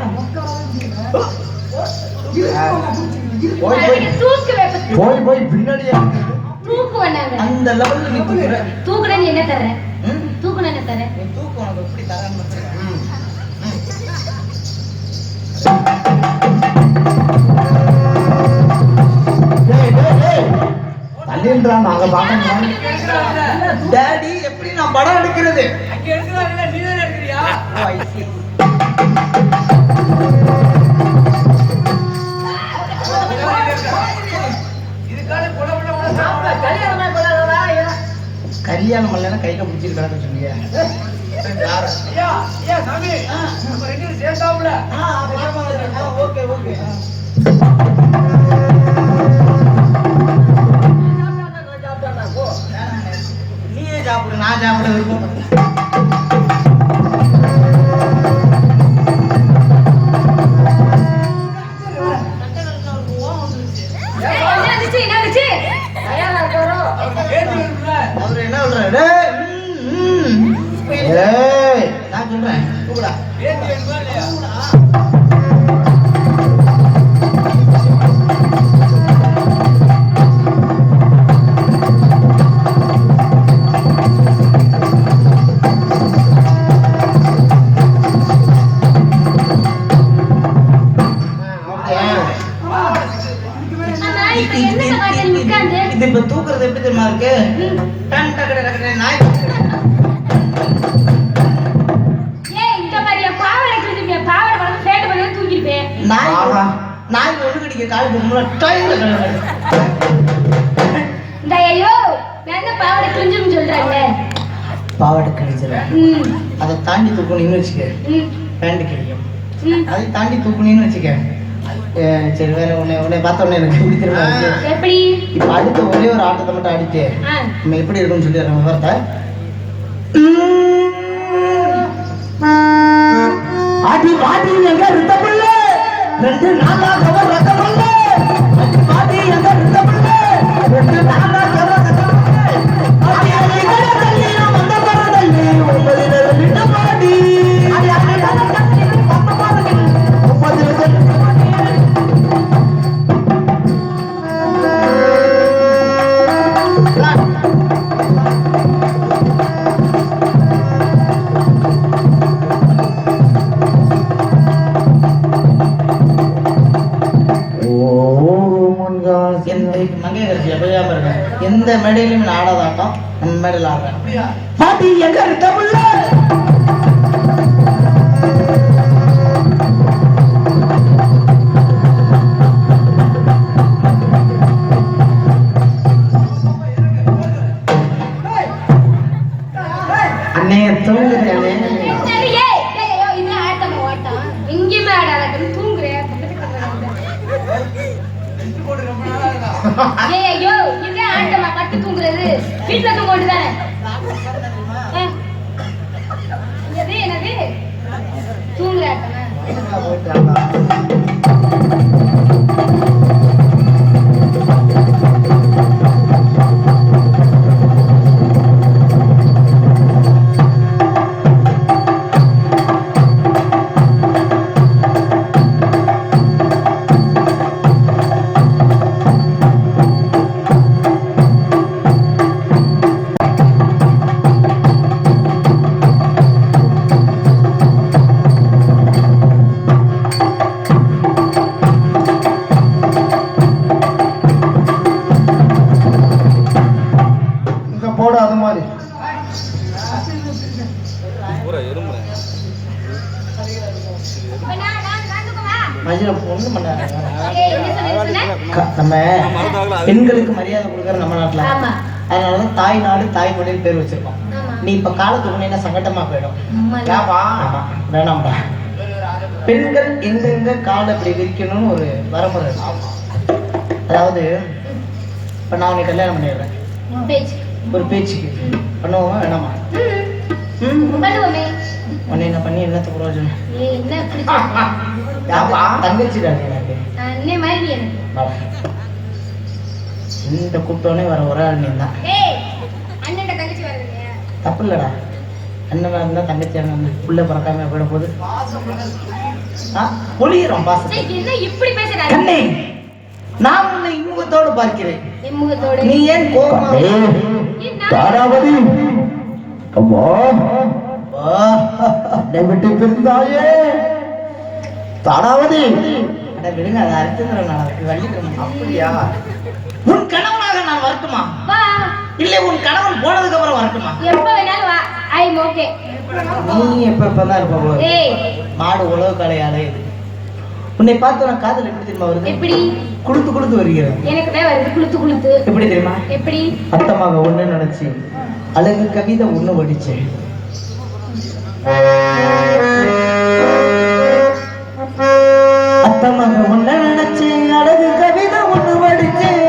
போய் பின்னாடியே அந்த லெவலுக்கு நீ தூக்குற. தூக்குறேன்னு என்ன தர? தூக்குன என்ன தர? நீ தூக்கு உனக்கு எப்படி தரேன்னு தள்ளின்றான். நாங்க பாக்கணும். டாடி எப்படி நான் படம் எடுக்கிறது? கல்யாணம் இல்லைன்னா கையில பிடிச்சிட்டு கிடக்க சொன்னியா? Okay okay. நீயே சாப்பிடு, நான் சாப்பிட விருப்பம். அவரு என்ன சொல்றாரு? நான் சொல்றேன் கூப்பிடா. இது இப்ப தூக்குறது எப்படி தெரியுமா இருக்கு? டன் டக்கட டக்கட நாய். ஏய் இந்த மாதிரி பாவாடை கிழிஞ்சிமே, பாவாடை வளர்ந்து ஃபேட் பண்ணி தூக்கிருப்பேன். நாய் நாய் ஒண்ணு கடிக்க கால் போகும்போது டைம்ல கிடக்கு. இந்த ஐயோ நான் பாவாடை கிழிஞ்சுன்னு சொல்றாங்க. பாவாடை கிழிஞ்சிரும். அதை தாண்டி தூக்கணும்னு வச்சுக்க, பேண்ட் கிழிக்கும். அதை தாண்டி தூக்கணும்னு வச்சுக்க. சரி வேற உன்னை பார்த்த உடனே எனக்கு எப்படி தெரியுமா இருக்கு? எப்படி? இப்ப அடுத்த ஒரே ஒரு ஆட்டத்தை மட்டும் அடிச்சு நம்ம எப்படி இருக்குன்னு சொல்லி நம்ம வார்த்தை. ஆடி பாடி எங்க ரித்தமில்ல, 2 நாளா கவர் ரத்தமில்ல. ஆடி பாடி எங்க ரித்தமில்ல, 2 நாளா கவர் ரத்தமில்ல. ஆடி ஆடி கடல்ல வந்த பரதல்ல, ஒன்பதில விட்ட பாடி. ஆடி ஆடி கடல்ல வந்த பரதல்ல, ஒன்பதில விட்ட பாடி. எந்த மேடையிலுமே நான் ஆடாத ஆட்டம் நம்ம மேடையில் ஆடுறேன். பாட்டி எங்க தமிழ்ல அண்ணே தூங்குறேனே. சரி ஏய் ஐயோ இது ஆட்டமா ஓட்டம். எங்கேயுமே ஆடாத தூங்குறேன். ஏய் ஐயோ இது ஆட்டமா பட்டு தூங்குறது. வீட்ல தூங்க வேண்டியதானே? என்னது தூங்குற ஆட்டமா? நம்ம பெண்களுக்கு மரியாதை கொடுக்கற நம்ம நாட்டுல, ஆமா. அதனாலதான் தாய் நாடு தாய் மொழின்னு பேர் வச்சிருக்கோம். ஆமா. நீ இப்ப காலத்துக்கு முன்னே சங்கட்டமா போயிடும். ஆமால. ஆமா, வேணாம்டா. பெண்கள் எங்கெங்க காலை இப்படி விரிக்கணும்னு ஒரு வரமுறை இருக்கு. அதாவது இப்ப நான் உன்னை கல்யாணம் பண்ணிடுறேன், பேச்சு. ஒரு பேச்சுக்கு பண்ணுவோமா வேணாமா? பண்ணுவோமே. உன்னை என்ன பண்ணி என்னத்துக்கு பிரயோஜனம்? ஏய், என்ன இப்படி சொல்ற? தங்கச்சிடா நீ எனக்கு. அண்ணே மாதிரி நீ எனக்கு. வாடா. இந்த கூப்பிட்டோடனே வர ஒரு ஆள் நீ தான். ஏய், அண்ணன்ட தங்கச்சி வரலையா? தப்பு இல்லடா. அண்ணனா இருந்தா தங்கச்சியான புள்ள பிறக்காம போயிட போகுது. பொழியிறோம் பாசத்தை. ஏய், என்ன இப்படி பேசுற? கண்ணே, நான் உன்னை இன்முகத்தோடு பார்க்கிறேன். எம்முகத்தோட நீ ஏன் கோபமா? தாராவதி, அம்மா என்னை விட்டு பிரிந்தாயே தாராவதி. அட விடுங்க, அதை அறுத்துக்கிறேன் நான். வள்ளிக்கிறேன். அப்படியா? உன் கணவனாக நான் வரட்டுமா? வா. இல்லை, உன் கணவன் போனதுக்கு அப்புறம் வரட்டுமா? எப்ப வேணாலும் வா. I am okay. நீ எப்பதான் இருப்ப போல. ஏய், மாடு உழவு காலையாலே இது. உன்னை பார்த்து நான் காதல் எப்படி தெரியுமா வருது? எப்படி? குளுத்து குளுத்து வருகிறது. எனக்கு தான் வருது குளுத்து குளுத்து. எப்படி தெரியுமா? எப்படி? அத்தமாக ஒண்ணு நினைச்சு அழகு கவிதை ஒண்ணு படிச்சேன். அத்தமாக ஒண்ணு நினைச்சு அழகு கவிதை ஒண்ணு படிச்சேன்.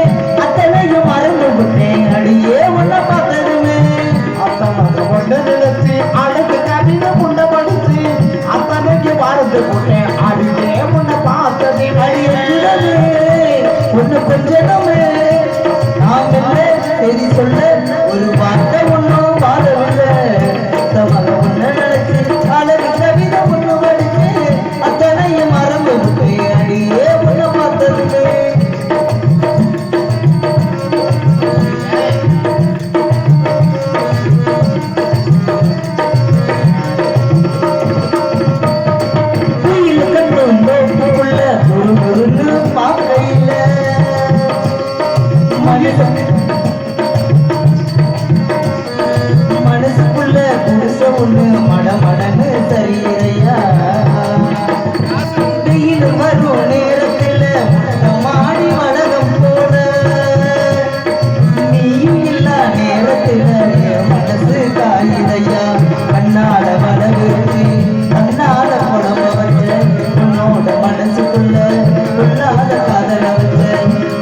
அத்தனையும் மறந்து விட்டேன் அடியே ஒன்ன பார்த்ததுமே. அத்தமாக ஒன்று நினைச்சு அழகு கவிதை முன்ன படிச்சு அத்தனைக்கு மறந்து போட்டேன் அடியே முன்ன பார்த்தது அடியே ஒண்ணு கொஞ்சமே நாம் என்ன செய்தி சொல்ல ஒரு வார்த்தை ஒண்ணும் வாழவில்லை. அத்தமாக ஒண்ணு நினைச்சு அழகு கவிதை ஒண்ணு படிச்சேன். அத்தனையும் மறந்து விட்டேன் அடியே ஒன்ன பார்த்ததுமே. குயில் கட்டும் தோப்புக்குள்ள ஒரு பொருள் பார்க்கையில மனசுக்குள்ள புருஷ ஒண்ணு மடமடன்னு சரியறையா. வெயில் வரும் நேரத்துல மாடி வடகம் போல நீயும் இல்லா நேரத்துல என் மனசு காயுதையா. கண்ணால வளர்ச்சி கண்ணால புடம்ப வச்ச உன்னோட மனசுக்குள்ள உன்னால காதல வச்ச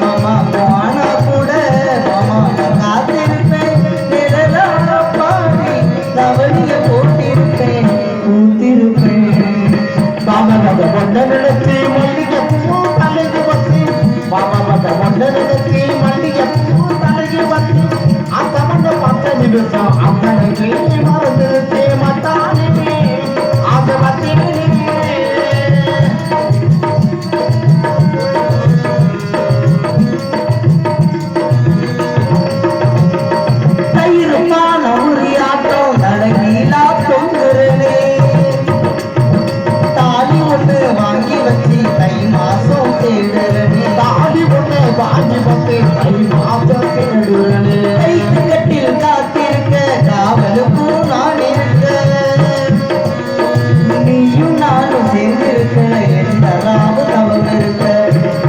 மாமா போனா கூட மாமா நான் காத்திருப்பேன். நிழலா பாடி தவணிய போட்டிருப்பேன் கூத்திருப்பேன். பாபா மத ஒன்று நினைச்சு மல்லிகை பூ தலைக்கு வச்சு பாபா மத ஒன்று நினைச்சு மல்லிகை பூ தலைக்கு வச்சு அத்தமண்ட 10 நிமிஷம் அத்தனைக்கு மறந்துருச்சு மத்தானே அதை வச்சு தயிருமான உரியாட்டம் நடங்கீழா தொங்குறனே. தாலி ஒண்ணு வாங்கி வச்சு தை மாசம் தேடுறனே. தாடி ஒன்று வாங்கி வந்து தை மாதம் தேடுறனே. கைக்கு கட்டில் காத்திருக்க காவலுக்கும் நான் இருக்க. நீயும் நானும் சேர்ந்திருக்க எந்த ராவு தவம் இருக்க.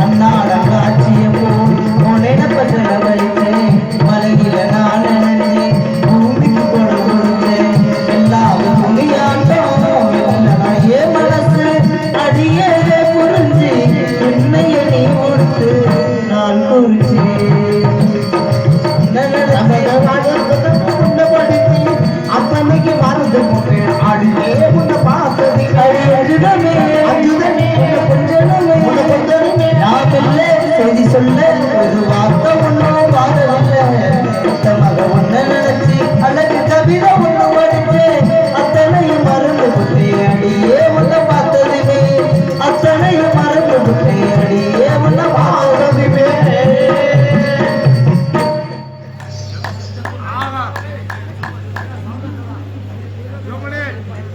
அன்னாட காட்சிய போல் உனைனப்ப செலவழித்தேன். மலையில நான் நினைஞ்சேன் பூமிக்கு கொடு கொடுத்தேன். எல்லாரும் துணியாட்டம் இல்லைனா என் மனசு அடியே புரிஞ்சு என்னைய நீ கொடுத்து நான் குறிச்சேன். அத்தனைக்கு மறந்து போட்டேன் அடியே முன்ன பார்த்தது அஞ்சுதமே கொஞ்சமே நான் இல்லை செய்தி சொல்ல ஒரு வார்த்தை ஒன்றும் வாழவில்லை. மக ஒன்ன நினைச்சு அழகு கவிதை ஒண்ணு படிச்சேன். அத்தனையும் மறந்து விட்டேன் அடியே ஒன்ன பார்த்ததுமே. அத்தனையும் மறந்து விட்டேன் அடியே ஒன்ன பார்த்ததுமே.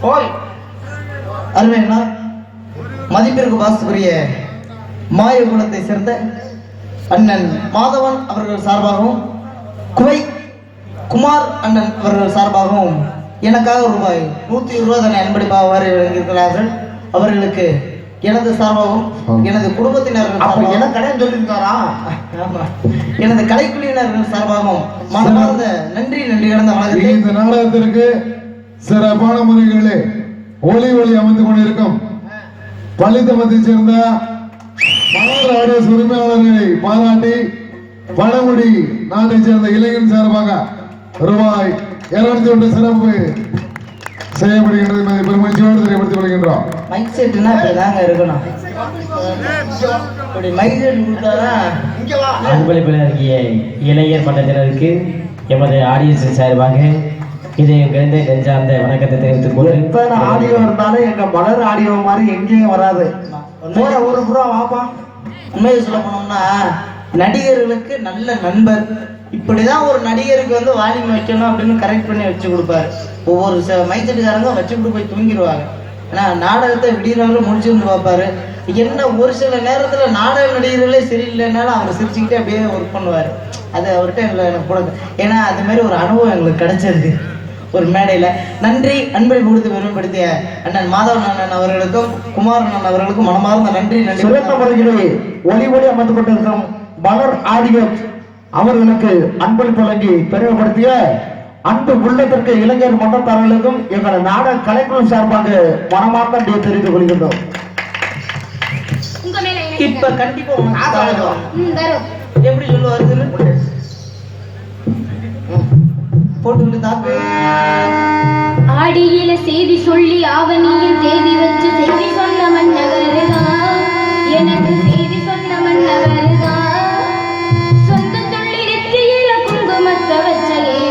ஓய் அருமையா மதிப்பிற்கு வாசுக்குரிய மாய குலத்தை சேர்ந்த அண்ணன் மாதவன் அவர்கள் சார்பாகவும் குவை குமார் அண்ணன் அவர்கள் சார்பாகவும் எனக்காக ரூபாய் 120 தன்னை அன்பளிப்பாக வழங்கியிருக்கிறார்கள். அவர்களுக்கு எனது சார்பாகவும் எனது குடும்பத்தினர்கள் அப்ப சார்பாகவும், எனக்கு கடன் சொல்லியிருக்காரா? ஆமா, எனது கலைக்குழுவினர்கள் சார்பாகவும் மனமார்ந்த நன்றி கடந்த வணக்கத்தை இந்த நாடகத்திற்கு சிறப்பான முறைகளிலே ஒளி அமைந்து கொண்டிருக்கும் பள்ளித்தமத்தைச் சேர்ந்த மலர் ஆடியோஸ் உரிமையாளர்களை பாராட்டி பழங்குடி நாட்டைச் சேர்ந்த இளைஞர் சார்பாக ரூபாய் 201 சிறப்பு செய்யப்படுகின்றது என்பதை பெருமகிழ்ச்சியோடு தெரியப்படுத்திக் கொள்கின்றோம். மைக் செட்னா இப்படிதாங்க இருக்கணும். இப்படி மைக் செட் கொடுத்தாதான் அன்பளிப்பில் இருக்கிய இளைஞர் மன்றத்தினருக்கு எமது ஆடியன்ஸ் சார்பாக இதை கிழந்த நெஞ்சார்ந்த வணக்கத்தை தெரிவித்துக் கொண்டு எத்தனை ஆடியோ இருந்தாலும் எங்க மலர் ஆடியோ மாதிரி எங்கேயும் வராது. போற ஒரு புறா வாப்பா. உண்மையை சொல்ல போனோம்னா நடிகர்களுக்கு நல்ல நண்பர். இப்படிதான் ஒரு நடிகருக்கு வந்து வால்யூம் வைக்கணும் அப்படின்னு கரெக்ட் பண்ணி வச்சு கொடுப்பாரு. ஒவ்வொரு மைத்தட்டுக்காரங்க வச்சுக்கிட்டு போய் தூங்கிடுவாங்க. ஏன்னா நாடகத்தை விடியறவரை முடிச்சுட்டு பார்ப்பாரு. என்ன ஒரு சில நேரத்துல நாடக நடிகர்களே சரியில்லைனாலும் அவர் சிரிச்சுக்கிட்டே அப்படியே ஒர்க் பண்ணுவார். அது அவர்கிட்ட எனக்கு கூட, ஏன்னா அது மாதிரி ஒரு அனுபவம் எங்களுக்கு கிடைச்சிருக்கு ஒரு மேடையில. நன்றி. அன்பளிப்பு கொடுத்து பெருமைப்படுத்திய அண்ணன் மாதவன் அண்ணன் அவர்களுக்கும் குமாரன் அண்ணன் அவர்களுக்கும் மனமார்ந்த நன்றி. சிறந்த முறையிலே ஒளி அமைந்து கொண்டிருக்கும் மலர் ஆடியோ அவர்களுக்கு அன்பளிப்பு வழங்கி பெருமைப்படுத்திய அன்பு உள்ளத்திற்கு இளைஞர் மன்றத்தாரர்களுக்கும் எங்கள் நாடக கலைக்குழு சார்பாக மனமார்ந்த நன்றியை தெரிவித்துக் கொள்கின்றோம். உங்க மேல இப்ப கண்டிப்பா உனக்கு தாளம் வரும். வரும். எப்படி சொல்லுவாருன்னு போட்டுக்கிட்டு தாக்கு. ஆடியில செய்தி சொல்லி ஆவணியில் தேதி வச்சு செய்தி சொன்ன மன்னவருதான், எனக்கு செய்தி சொன்ன மன்னவருதான். சொந்த துள்ளி நெற்றியில குங்குமத்தை வச்ச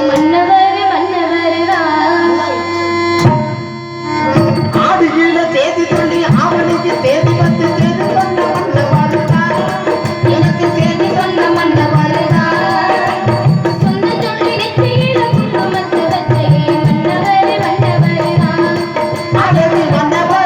மன்னவர் மன்னவருதான். ஆடியில தேதி சொல்லி ஆவணிக்கு தேதி வந்து தேதி சொன்ன மன்னவருதான், எனக்கு செய்தி சொன்ன மன்னவருதான். சொந்த துள்ளி நெற்றியில குங்குமத்தை வச்ச மன்னவர் மன்னவருதான். அழகு மன்னவர்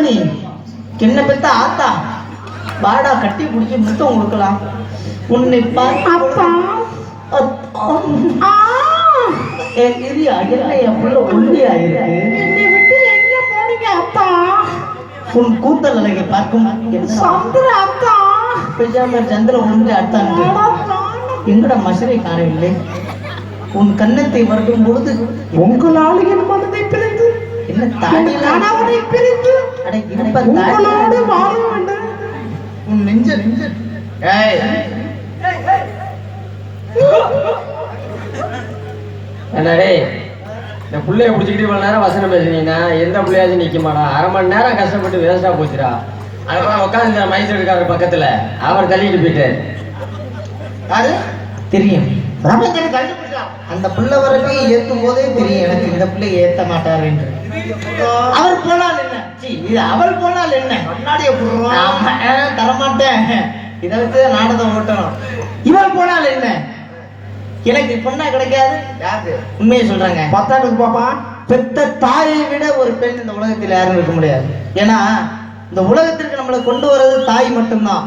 நீ என்ன பெத்த ஆத்தா வாடா கட்டி பிடிச்சி முத்தம் கொடுக்கலாம். உன்னை அப்பா இரியா என்ன என் பிள்ளை ஒல்லியா இருக்கு. என்னை விட்டு எங்க போனீங்க அப்பா? உன் கூந்தல் அழகை பார்க்கும் சந்திர அக்கா பெஜாம சந்திர ஒன்று அடுத்தாண்டு எங்கட மசரை காணவில்லை. உன் கன்னத்தை வருடும் பொழுது உங்களால் என் மனதை பிரிந்து என்ன தாடியில் கணவனை பிரிந்து அட இருப்ப உங்களோடு வாழ வேண்டும். உன் நெஞ்ச ஏய் என்னடே இந்த புள்ளைய பிடிச்சிக்கிட்டு இவ்வளோ நேரம் வசனம் பேசுனீங்கன்னா எந்த புள்ளையாச்சும் நிற்குமாடா? அரை மணி நேரம் கஷ்டப்பட்டு வேஸ்டா போச்சுடா. அதுக்கப்புறம் உட்காந்து மைசூருக்காரர் பக்கத்துல அவர் தள்ளிட்டு போயிட்டாரு. யாரு தெரியும் அந்த பிள்ளை வரைக்கும் ஏத்தும் போதே தெரியும் எனக்கு இந்த பிள்ளை ஏத்த மாட்டார் என்று. அவர் போனால் என்ன இது அவள் போனால் என்ன தரமாட்டேன். இதை வச்சு நாடகம் ஓட்டணும். இவள் போனால் என்ன எனக்கு பொண்ணா கிடைக்காது. யாரு உண்மையை சொல்றாங்க? பத்தாண்டுக்கு பாப்பா பெத்த தாயை விட ஒரு பெண் இந்த உலகத்தில் யாரும் இருக்க முடியாது. ஏன்னா இந்த உலகத்திற்கு நம்மளை கொண்டு வர்றது தாய் மட்டும்தான்.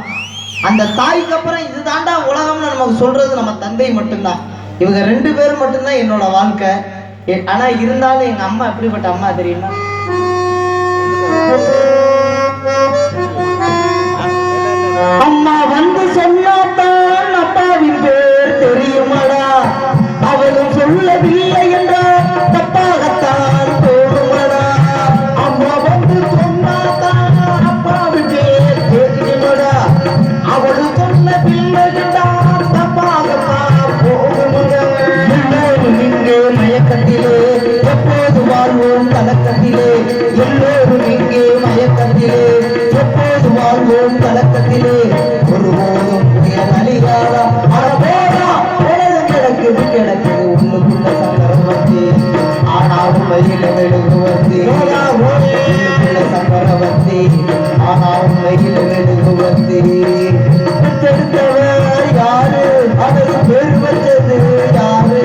அந்த தாய்க்கு அப்புறம் இது தாண்டா உலகம்னு நமக்கு சொல்றது நம்ம தந்தை மட்டும்தான். இவங்க 2 பேரும் மட்டும்தான் என்னோட வாழ்க்கை. ஆனா இருந்தாலும் எங்க அம்மா எப்படிப்பட்ட அம்மா தெரியுமா? அம்மா வந்து சொன்னாத்தான் அப்பாவின் பேர் தெரியுமாடா. அவளும் சொல்லவில்லை என்றால் தப்பாகத்தான் தோணுமாடா. அம்மா வந்து சொன்னாத்தான் அப்பாவின் பேர் தெரியுமாடா. அவளும் சொல்லவில்லை என்றால் தப்பாகத்தான் போகுமாடா. எல்லோரும் இங்கே மயக்கத்திலே எப்போது வாழ்வோம் கலக்கத்திலே. எல்லோரும் இங்கே மயக்கத்திலே எப்போது வாழ்வோம் கலக்கத்திலே. ஒருபோதும் புயல் அழியாதா அறபோடா உலகம் கிடக்குது கிடக்குது உள்ளுக்குள்ள சங்கரம் வந்து. ஆனால் உண்மையில மெழுகு வந்து உள்ளுக்குள்ள சங்கரம் வந்து. ஆனால் உண்மையில மெழுகு வந்து. பெற்றெடுத்தவர் யாரு? அதற்கு பேர் வச்சது யாரு?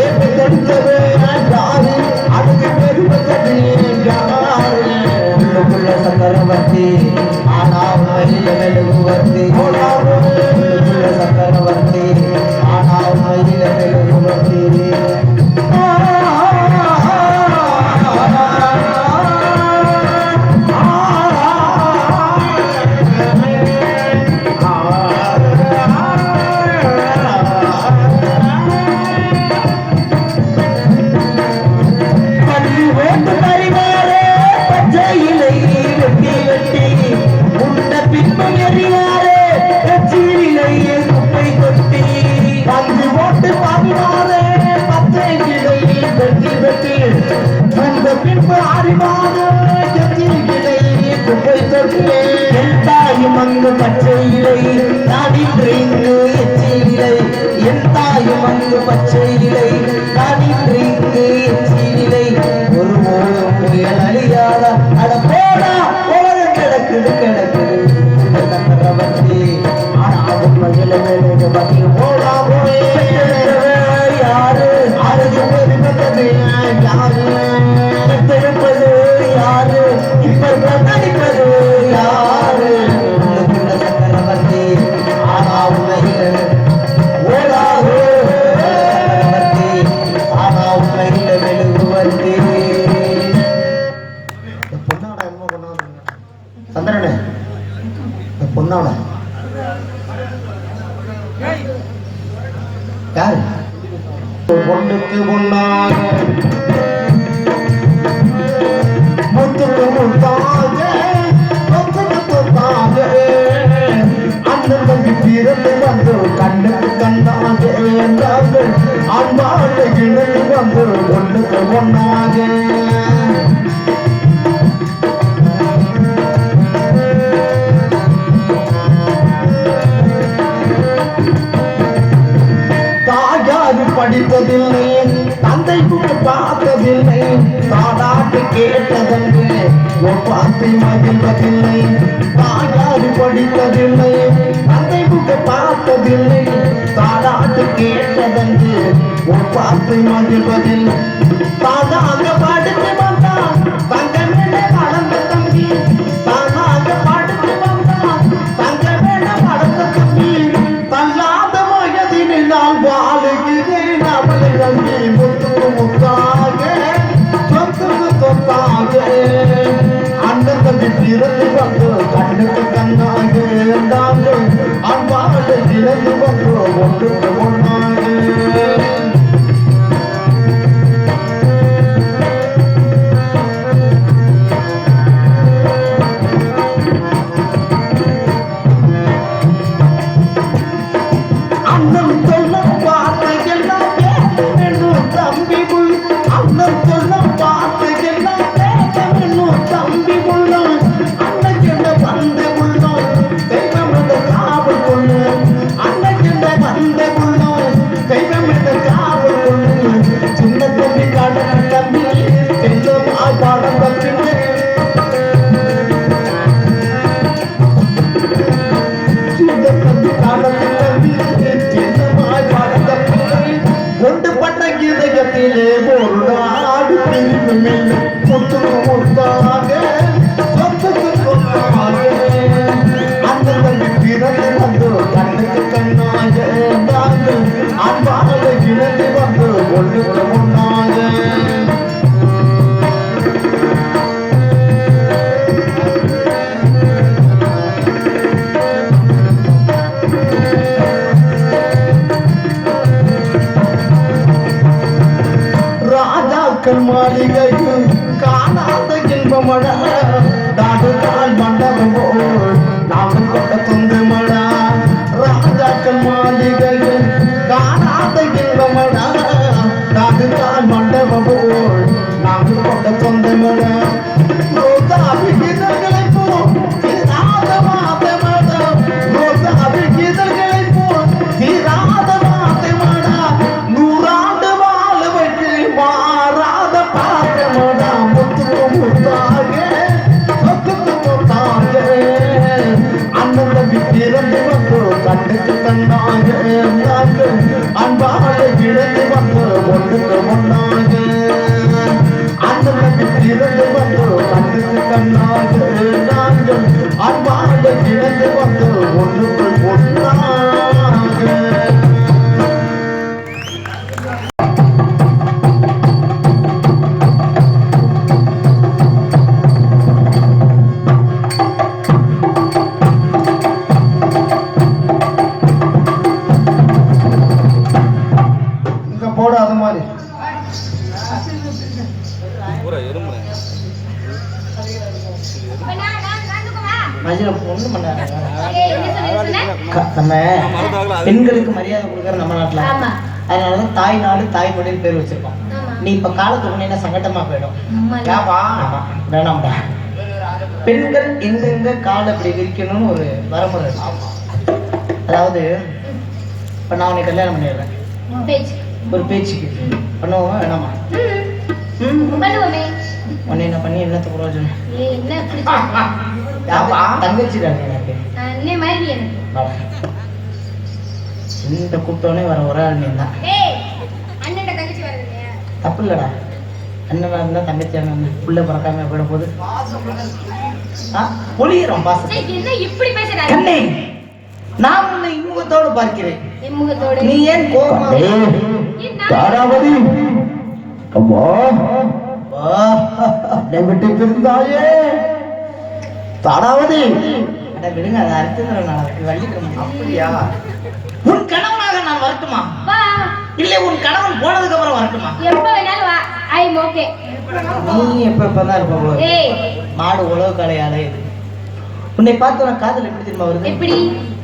ஏன் பெற்றெடுத்தவர் யாரு? அதுக்கு பேர் வச்சது யாரு? உள்ளுக்குள்ள சங்கரம் வந்து. ஆனால் உண்மையில மெழுகு வந்து. உள்ளுக்குள்ள சங்கரம் வந்து. ஆனால் உண்மையில மெழுகு வந்து. பள்ளி ஓட்டு பரிவாரே பச்சை இலை வெட்டி வெட்டி உண்ட பின்பம் எறிவாரே கட்சியிலேயே குப்பை கொட்டி. பள்ளி ஓட்டு பரிவாரே பச்சை இலை வெட்டி வெட்டி உண்ட பின்பு அறிவாரே கட்சியிலேயே குப்பை கொட்டி. என் தாயும் அங்கு பச்சை இலை நான் இன்று இங்கு எச்சி இலை. என் தாயும் அங்கு பச்சை இலை நான் இன்று இங்கு எச்சி இலை. ஒருபோதும் புயல் அழியாதா அட போடா உலகம் கிடக்குது கிடக்குது சக்கரவர்த்தி. ஆனாவும் மகிழ வேலைக்கு பத்தி போடா போய் யாரு? அருகு பெருமது யாரு? பெருப்பது யாரு? இப்ப நடிப்பது யாரு? உள்ளுக்குள்ள சக்கரவர்த்தி. ஆனாவும் மகிழ ஓடாது சக்கரவர்த்தி. ஆனாவும் மகிழ மெழுகுவர்த்தி. பொன்னாட என்ன பண்ணாங்க சந்திரனே? பொன்னாட யாரு? பொண்ணுக்கு பொன்னாக முத்துக்கு முத்தாக சொத்துக்கு சொத்தாக அண்ணன் தம்பி பிறந்து வந்து கண்ணுக்கு கண்ணாக என்றார்கள். அன்பாக கிணறு வந்து பொண்ணுக்கு பொன்னாக. தாயாரு படித்ததில்லை தந்தை கூட பார்த்ததில்லை. தாடாட்டு கேட்டதன்று பார்த்து மகிழ்வதில்லை. தாயாரு படித்ததில்லை தந்தை கூட பார்த்ததில்லை. தாடாட்டு கேட்டதன்று பார்த்து மகிழ்வதில்லை. தாதாக படித்து வந்தான் தங்கமே வளர்ந்த தம்பி மாளிகையும் காணாத இன்பமடா நாடு கால் மண்டபம் போல் நாடு கொண்ட சொந்தமடா ராஜாக்கள் மாளிகையும் காணாத இன்பமடா நாடு கால் மண்டபம் போல் நாடு கொண்ட சொந்தமடா ரோசா விகிதங்களை போல் தீராத மாதமடா ரோசா விகிதங்களை போல் தீராத மாதமடா நூறாண்டு வாழ வைத்து மாறாத பாதமடா முத்து முத்தாக சொத்துக்கு முத்தாக அண்ணன் விட்டிருந்து வந்து கண்ணுக்கு கண்ணாக நாங்கள் அன்பாக இழந்து வந்து ஒன்றுக்கு ஒன்றாக அண்ணன் விட்டிருந்து வந்து கண்ணுக்கு கண்ணாக நாங்கள் அன்பாக இழந்து வந்து ஒன்றுக்கு ஒன்றாக. இங்க போட அது மாதிரி ஒண்ணும் பண்ணாத. ஏய், என்ன சொன்ன? நம்ம பெண்களுக்கு மரியாதை கொடுக்கற நம்ம நாட்டுல ஆமா. அதனாலதான் தாய் நாடு தாய் மொழின்னு பேர் வச்சிருக்கோம். ஆமா. நீ இப்ப காலத்துக்கு முன்னே சங்கட்டமா போயிடும். ஆமால. ஆமா, வேணாம்டா. பெண்கள் எங்கெங்க காலை இப்படி விரிக்கணும்னு ஒரு வரமுறை இருக்கு. அதாவது இப்ப நான் உன்னை கல்யாணம் பண்ணிடுறேன் பேச்சு. ஒரு பேச்சுக்கு பண்ணுவோமா வேணாமா? பண்ணுவோமே. உன்னை என்ன பண்ணி என்னத்துக்கு பிரயோஜனம்? ஏய், என்ன இப்படி சொல்ற? தங்கச்சிடா நீ எனக்கு. அண்ணே மாதிரி எனக்கு. வாடா. இந்த கூப்பிட்டோனே வர ஒரு ஆள் நீ தான். ஏய், அண்ணன்ட தங்கச்சி வருதுங்க. தப்பு இல்லடா. அண்ணனா இருந்தா தங்கச்சி அண்ணன் புள்ள பறக்காம போயிட போகுது. பொழியிறோம் பாசம். ஏய், என்ன இப்படி பேசுறாரு? கண்ணே, நான் உன்னை இன்முகத்தோடு பார்க்கிறேன். எம்முகத்தோட. நீ ஏன் கோபமா? தாராவதி அம்மா என்னை விட்டு பிரிந்தாயே தாராவதி. அட விடுங்க, அதை அர்த்தம் நாளைக்கு வள்ளிக்கிழமை. அப்படியா? உன் கணவனாக நான் வரட்டுமா? வா. இல்லை உன் கணவன் போனதுக்கு அப்புறம் வரட்டுமா? எப்ப வேணாலும் வா. I am okay. நீ எப்பதான் இருப்ப போல. ஏய், மாடு உழவு காலையாலே இது. உன்னை பார்த்து உனக்கு காதல் எப்படி தெரியுமா வருது? எப்படி?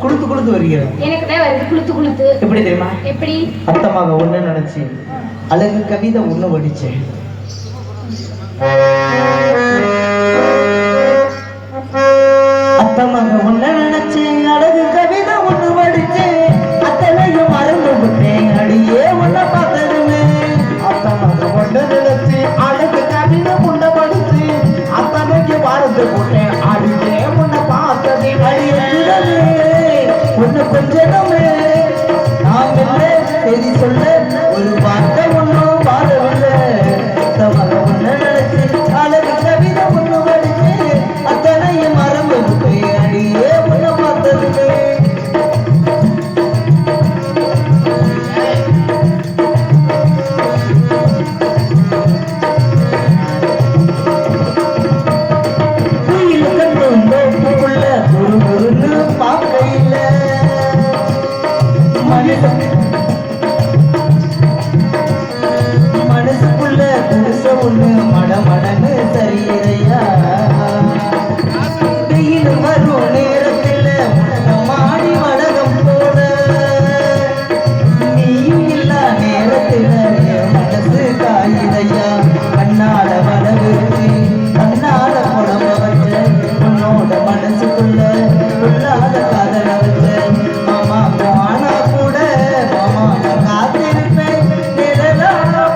குளுத்து குளுத்து வருகிறது. எனக்கு தான் வருது குளுத்து குளுத்து. எப்படி தெரியுமா? எப்படி? அர்த்தமாக ஒண்ணு நினைச்சு அழகு கவிதை ஒண்ணு வடிச்சு. அர்த்தமாக ஒண்ணு நினைச்சு அழகு கவிதை ஒண்ணு வடிச்சு அத்தனையும் மறந்து விட்டேன் அடியே உன்னை பார்த்ததுமே. அத்தனை ஒன்று நினைச்சு அழகு கவிதை முன்ன படிச்சு அத்தனைக்கு மறந்து போட்டேன் அடியே முன்ன பார்த்தது அடியே ஒண்ணு கொஞ்சமே நாம் இல்லை செய்தி சொல்ல ஒரு வார்த்தை ஒண்ணும் பாடவில்லை. அர்த்தமாக ஒண்ணு நினைச்சு அழகு கவிதை ஒண்ணு வடிச்சு அத்தனையும் மறந்து விட்டேன் அடியே உன்னை பார்த்ததுமே. குயில் கட்டும் தோப்புக்குள்ள ஒரு ஒருன்னு பார்க்கையில மனசுக்குள்ள குடிச ஒண்ணு மடமடன்னு சரியில்லையா? வெயில் வரும் நேரத்துல மாடி வடகம் போட நீயும் இல்லா நேரத்துல என் மனசு காயிலையா? கண்ணால வளர்ச்சி கண்ணால புடம்ப வச்ச உன்னோட மனசுக்குள்ள உள்ளாத காதல வச்ச மாமா ஆனா கூட மாமா நான் காத்திருப்பேன் நிழலா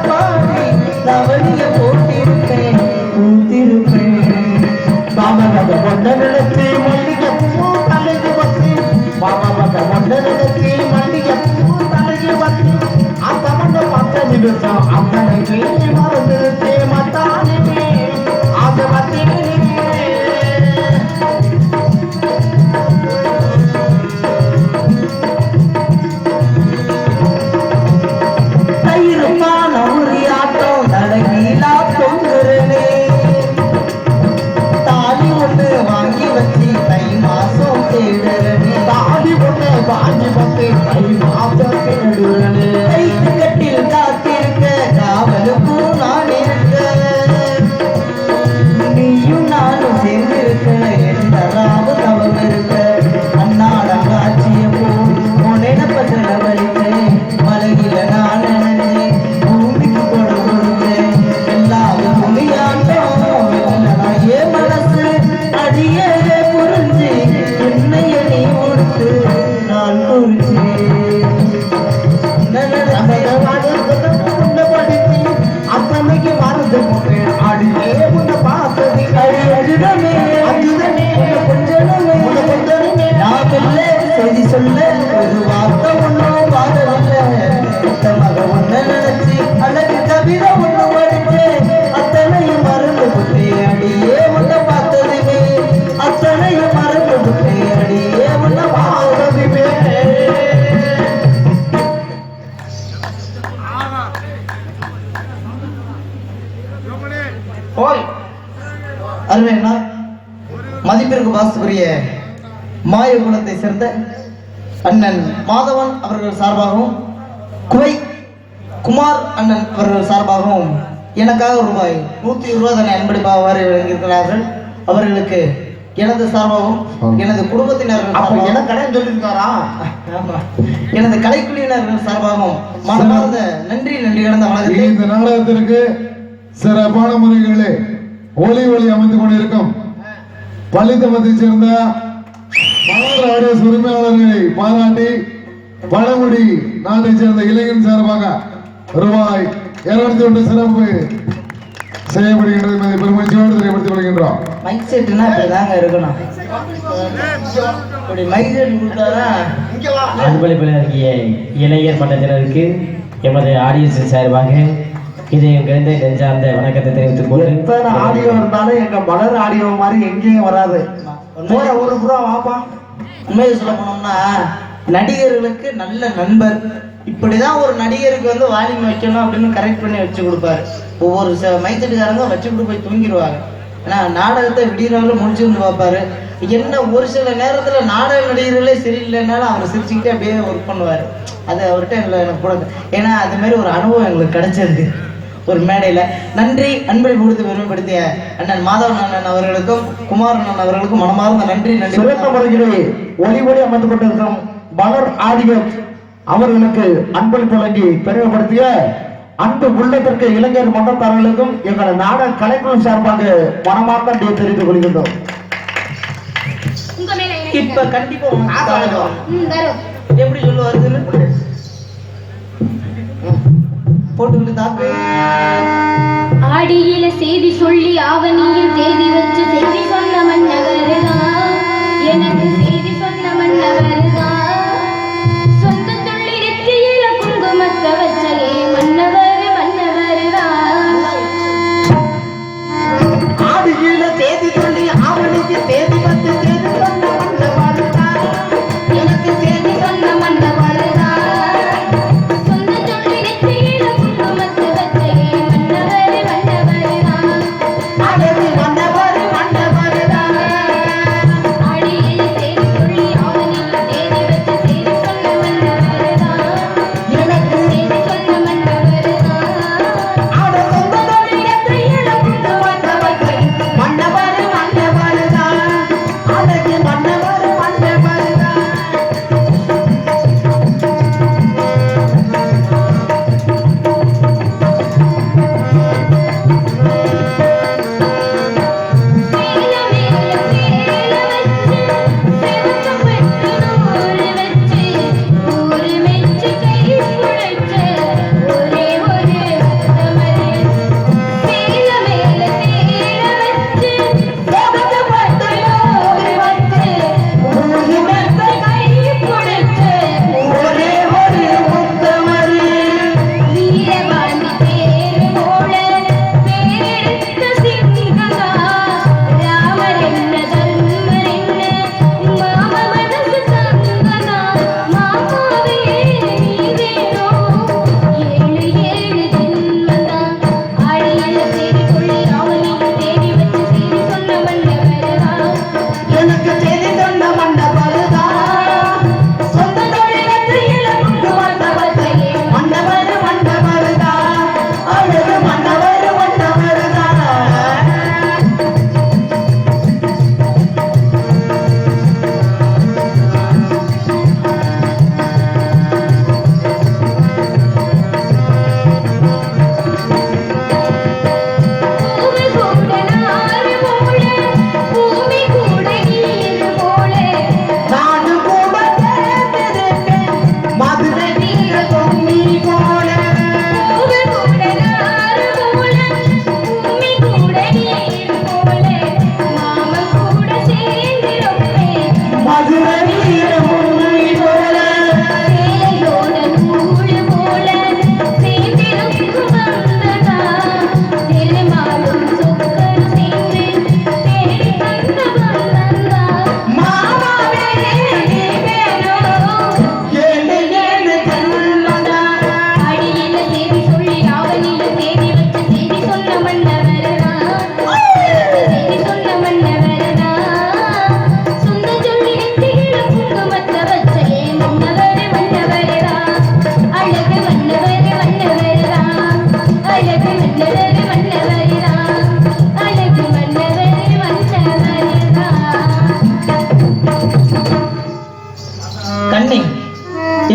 பாடி தவணிய போட்டிருப்பேன் பூத்திருப்பேன். மாமா மக ஒன்று நினைச்சு மல்லிகை பூ தலைக்கு வச்சு மாமா மக ஒன்று நினைச்சு மல்லிகை பூ தலைக்கு வச்சு அந்த மண்ண பத்த நிமிஷம் அத்தனை வீணை மறந்துருச்சு மத்தானே அந்த பத்தி தயிருமான ஒரு ஆட்டம் தடங்கீழா தொங்குறனே. தாலி ஒண்ணு வாங்கி வச்சு தை மாசம் தேடுறனே. தாடி ஒன்று வாங்கி வந்து கை மாத்த தேடுறனே. கைக்கு கட்டில் காத்திருக்க காவலுக்கு அஞ்சுதனே கொஞ்சமே நான் சொல்ல செய்தி சொல்ல ஒரு வார்த்தை ஒன்றும் பாடவில்லை மொத்தமாக ஒன்ன நினைச்சு அழகு கவிதை ஒண்ணு படிச்சு அத்தனையும் மறந்து புட்டே அடியே உன்னை பார்த்ததுமே அத்தனையும் மறந்து புட்டே அடியே உன்னை பார்த்ததுமே ஓய் அருமையா மதிப்பிற்கு வாசுக்குரிய மாயகுலத்தை சேர்ந்த அண்ணன் மாதவன் அவர்கள் சார்பாகவும் குமார் அண்ணன் அவர்கள் சார்பாகவும் எனக்காக ரூபாய் 120 தன்னை அன்பளிப்பாக வழங்கியிருக்கிறார்கள். அவர்களுக்கு எனது சார்பாகவும் எனது குடும்பத்தினர்கள் எனக்கு கடன் சொல்லியிருக்காரா? எனது கலைக்குழுவினர்கள் சார்பாகவும் மனமார்ந்த நன்றி கடந்த வணக்கத்தை. இந்த நாடகத்திற்கு சிறப்பான முறைகளிலே ஒளி அமைத்துக் கொண்டிருக்கும் பள்ளித்தமத்தை சேர்ந்த மலர் ஆடியோஸ் உரிமையாளர்களை பாராட்டி பழங்குடி நாட்டை சேர்ந்த இளைஞர் சார்பாக ரூபாய் 201 சிறப்பு செய்யப்படுகின்றது என்பதை பெருமகிழ்ச்சியோடு தெரியப்படுத்திக் கொள்கின்றோம். மைக் செட்டுனா இப்படிதாங்க இருக்கணும். இப்படி மைக் செட் கொடுத்தாதான் அன்பளிப்பில் இருக்கிய இளைஞர் மன்றத்தினருக்கு எமது ஆடியன்ஸ் சார்பாக இதயம் கிடந்த நெஞ்சார்ந்த வணக்கத்தை தெரிவித்துக் கொண்டு எத்தனை ஆடியோ இருந்தாலும் எங்க மலர் ஆடியோ மாதிரி எங்கேயும் வராது. போற ஒரு புறா வாப்பா. உண்மையை சொல்ல போனோம்னா நடிகர்களுக்கு நல்ல நண்பர். இப்படிதான் ஒரு நடிகருக்கு வந்து வால்யூம் வைக்கணும் அப்படின்னு கரெக்ட் பண்ணி வச்சு கொடுப்பாரு. ஒவ்வொரு மைத்தட்டுக்காரங்க வச்சுக்கிட்டு போய் தூங்கிடுவாங்க. ஏன்னா நாடகத்தை விடியறவங்களும் முடிச்சு வந்து பார்ப்பாரு. என்ன ஒரு சில நேரத்துல நாடக நடிகர்களே சரியில்லைனாலும் அவர் சிரிச்சுக்கிட்டே அப்படியே ஒர்க் பண்ணுவார். அது அவர்கிட்ட எனக்கு கூட ஏன்னா அது மாதிரி ஒரு அனுபவம் எங்களுக்கு கிடைச்சிருக்கு ஒரு மேடையில. நன்றி அன்பை கொடுத்து பெருமைப்படுத்திய அண்ணன் மாதவன் அண்ணன் அவர்களுக்கும் குமார் அண்ணன் அவர்களுக்கும் மனமார்ந்த நன்றி. சிறந்த முறையிலே ஒளி அமைத்துக் கொண்டிருக்கும் மலர் ஆடியோ அவர்களுக்கு அன்பளிப்பு வழங்கி பெருமைப்படுத்திய அன்பு உள்ளத்திற்கு இளைஞர் மன்றத்தாரர்களுக்கும் எங்கள் நாடக கலைக்குழு சார்பாக மனமார்ந்த நன்றியை தெரிவித்துக் கொள்கின்றோம். உங்க மேல இப்ப கண்டிப்பா வரும். எப்படி சொல்லுவாரு போட்டுக்கிட்டு தாக்கு ஆடியில செய்தி சொல்லி ஆவணியில் தேதி வச்சு செய்தி சொன்ன மன்னவர்தான் எனக்கு செய்தி சொன்ன மன்னவர்தான் சொந்த துள்ளி நெற்றியில குங்குமத்த வச்சலே மன்னவர்தான் ஆடியில தேதி சொல்லி ஆவணிக்கு தேதி பத்து தேதி சொன்ன மன்னவர்தான் எனக்கு செய்தி சொன்ன மன்னவர்தான் சொந்த துள்ளி நெற்றியில குங்குமத்த வச்சலே மன்னவர்தான் அழகு மன்னவர்தான்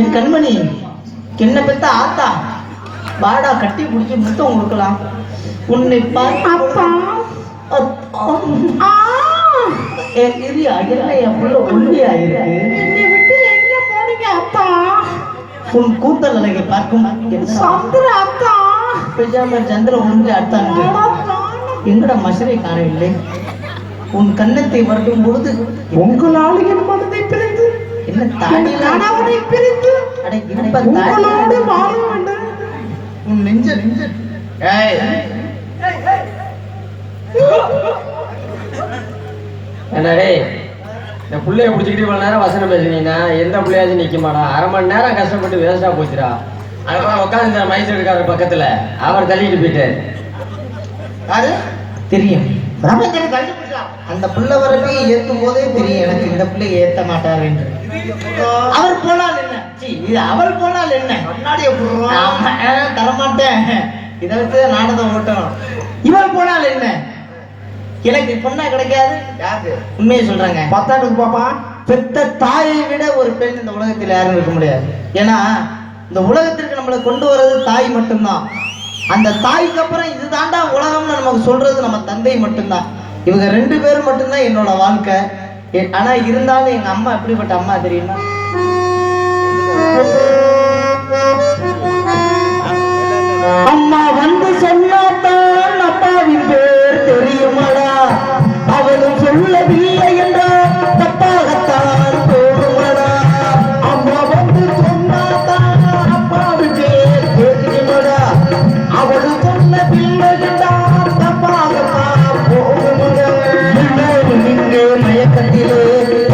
என் கண்மணி, என்ன பெத்த ஆத்தா, வாடா கட்டி பிடிச்சி முத்தம் கொடுக்கலாம். உன்னை பார்த்து இரியா என்ன என் புள்ள ஒல்லியா இருக்கு. என்னை விட்டு எங்க போனீங்க அத்தா? உன் கூந்தல் அழகை பார்க்கும் சந்திர அத்தா. பெஜாம சந்திர ஒன்று அத்தாண்டு எங்கட மசரை காணவில்லை. உன் கன்னத்தை வருடும் பொழுது உங்களால் என் மனதை பிரிந்து என்ன என் தாடியில் கணவனை பிரிந்து அட இருப்ப உங்களோடு வாழ வேண்டும். உன் நெஞ்ச ஏய் ஏண்டா டேய், இந்த புள்ளைய பிடிச்சிக்கிட்டு இவ்வளவு நேரம் வசனம் பேசுனீங்கன்னா எந்த புள்ளையாச்சும் நிக்க மாட்டா. அரை மணி நேரம் கஷ்டப்பட்டு வேஸ்டா போச்சுடா. அதுக்கப்புறம் உட்காந்து இந்த மைசூர் இருக்காரு பக்கத்துல, அவர் தள்ளிட்டு போயிட்டாரு. யாரு தெரியும். அந்த பிள்ளை வரப்பே ஏற்றும் போதே தெரியும் எனக்கு இந்த பிள்ளை ஏத்த மாட்டார் என்று. அவர் போனால் என்ன, இது அவள் போனால் என்ன, தரமாட்டேன். இதை வச்சு நாடகம் ஓட்டணும். இவள் போனால் என்ன, எனக்கு பொண்ணா கிடைக்காது. உண்மையை சொல்றாங்க. பத்தாண்டுக்கு பாப்பா. பெத்த தாயை விட ஒரு பெண் இந்த உலகத்தில் யாரும் இருக்க முடியாது. ஏன்னா இந்த உலகத்திற்கு நம்மளை கொண்டு வர்றது தாய் மட்டும்தான். அந்த தாய்க்கு அப்புறம் இது தாண்டா உலகம்னு நமக்கு சொல்றது நம்ம தந்தை மட்டும்தான். இவங்க 2 பேரும் மட்டும்தான் என்னோட வாழ்க்கை. ஆனா இருந்தாலும் எங்க அம்மா எப்படிப்பட்ட அம்மா தெரியுமா? அம்மா வந்து சொன்னாத்தான் அப்பாவின் பேர் தெரியுமாடா. அவளும் சொல்லவில்லை என்றால் தப்பாகத்தான் தோணுமாடா. அம்மா வந்து சொன்னாத்தான் அப்பாவின் பேர் தெரியுமாடா. அவளும் சொல்லவில்லை என்றால் தப்பாகத்தான் போகுமாடா. எல்லோரும் இங்கே மயக்கத்திலே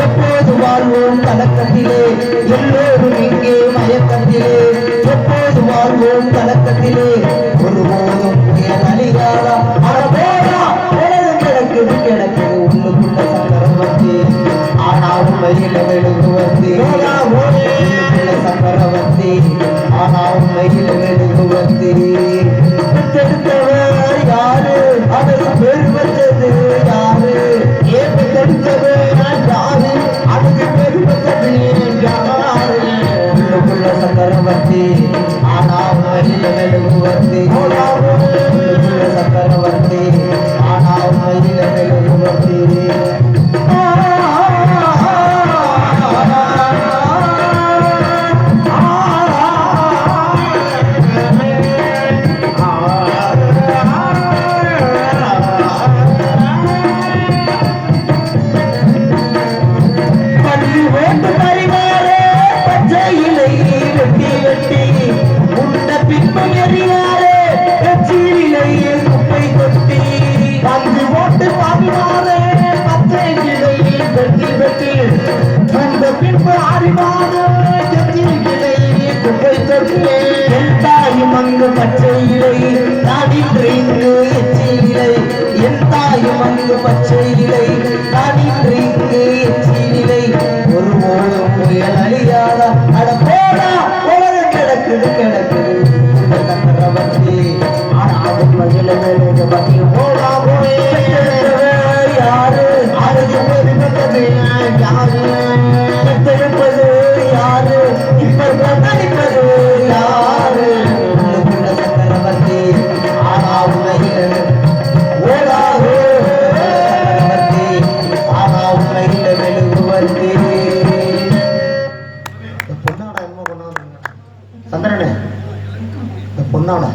எப்போது வாழ்வோம் கலக்கத்திலே. எல்லோரும் இங்கே மயக்கத்திலே எப்போது வாழ்வோம் கலக்கத்திலே. ஒருபோதும் புயல் அழியாதா. கிடக்குது கிடக்குது உள்ளுக்குள்ள சக்கரம் வந்து. ஆனா உண்மையில மெழுகு வந்து. உள்ளுக்குள்ள சக்கரம் வந்து. ஆனா உண்மையில மெழுகு வந்து. பெற்றெடுத்தவர் யாரு, அதற்கு பேர் வச்சது யாரு? ஏன் பெற்றெடுத்தவர் யாரு, அதுக்கு பேர் வச்சது யாரு? உள்ளுக்குள்ள சக்கரம் வந்து. ஆனா உண்மையில மெழுகு வந்து. உள்ளுக்குள்ள சக்கரம் வந்து. ஆனா உண்மையில மெழுகு வந்து. பள்ளி ஓட்டு பரிமாறே பச்சை இலை வெட்டி வெட்டி உண்ட பின்பம் எறியாரே கட்சியிலேயே குப்பை கொட்டி. பள்ளி ஓட்டு பரிமாறே பச்சை இலை வெட்டி வெட்டி உண்ட பின்பு அறிவாரே கட்சியிலே குப்பை கொட்டி. என் தாயும் அங்கு பச்சை இலை நாடின்று இங்கு எச்சிலை. என் தாயும் அங்கு பச்சை இலை நாடின்று இங்கு எச்சிலை. ஒருபோதும் புயல் அழியாதா. அட போடா உலகம் கிடக்குது கிடக்குது சக்கரவர்த்தி. ஆனா உண்மையில மெழுகு பத்தி போடா போய். யாரு அதுக்கு பெருமைப்பட்டது யாரு? பெருப்பது யாரு, இப்ப நடிப்பது யாரு? உள்ளுக்குள்ள சக்கரவர்த்தி. ஆனா உண்மையில ஓடாது சக்கரவர்த்தி. ஆனா உண்மையில மெழுகு வந்து. பொன்னாடா என்ன பண்ணாங்க சந்திரனே? இந்த பொன்னாடா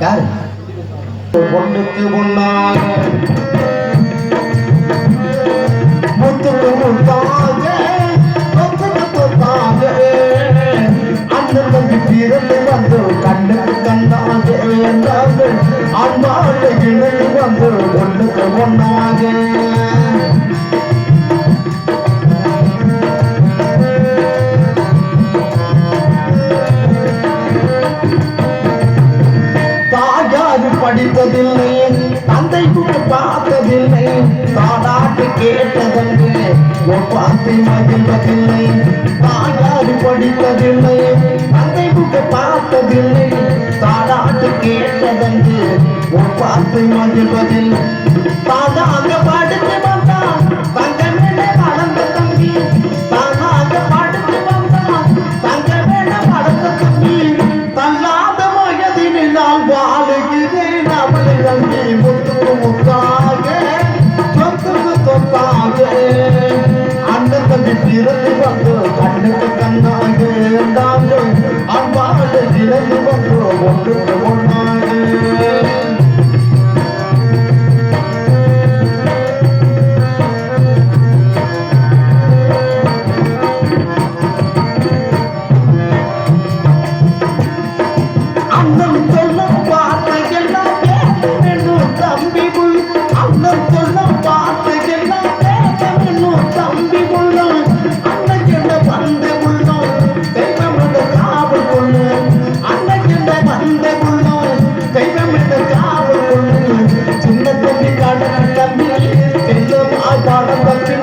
யாரு? பொண்ணுக்கு முன்னாக முத்துக்கு முத்தாக முத்துக்கு முத்தாக அண்ணன் பிறந்து வந்து கண்ணுக்கு கண்ணாக என்றாங்க. அன்பாடு கிணறு வந்து பொண்ணுக்கு முன்னாக. தாயாரு படித்ததில்லை, தந்தை கூட பார்த்ததில்லை, தாடாட்டு கேட்டதன்று பார்த்து மகிழ்வதில்லை. தாயாரு படித்ததில்லை, தந்தை கூட பார்த்ததில்லை, தாடாட்டு கேட்டதன்று பார்த்து மகிழ்வதில்லை. தாதாக படுத்து வந்தான் தங்கமே வளர்ந்த தம்பி. பிறந்து வந்து கண்ணுக்கு கண்ணாக நாங்கள் அன்பாக இழந்து வந்து ஒன்றுக்கு ஒன்றாக அண்ணன் சொல்லும் வார்த்தைகள்லாம் பேச வேணும் தம்பி புல் அண்ணன் சொல்லும் வார்த்தைகள்லாம் பேச வேணும் தம்பி புல்லும் அண்ணன் கிட்ட வந்து உள்ளோம் தெய்வம் என்று காவல் கொள்ளு அண்ணன் கிட்ட வந்து உள்ளோம் தெய்வம் என்று காவல் கொள்ளு சின்ன தம்பி கடன தம்பி செல்லும் பாடம் தம்பி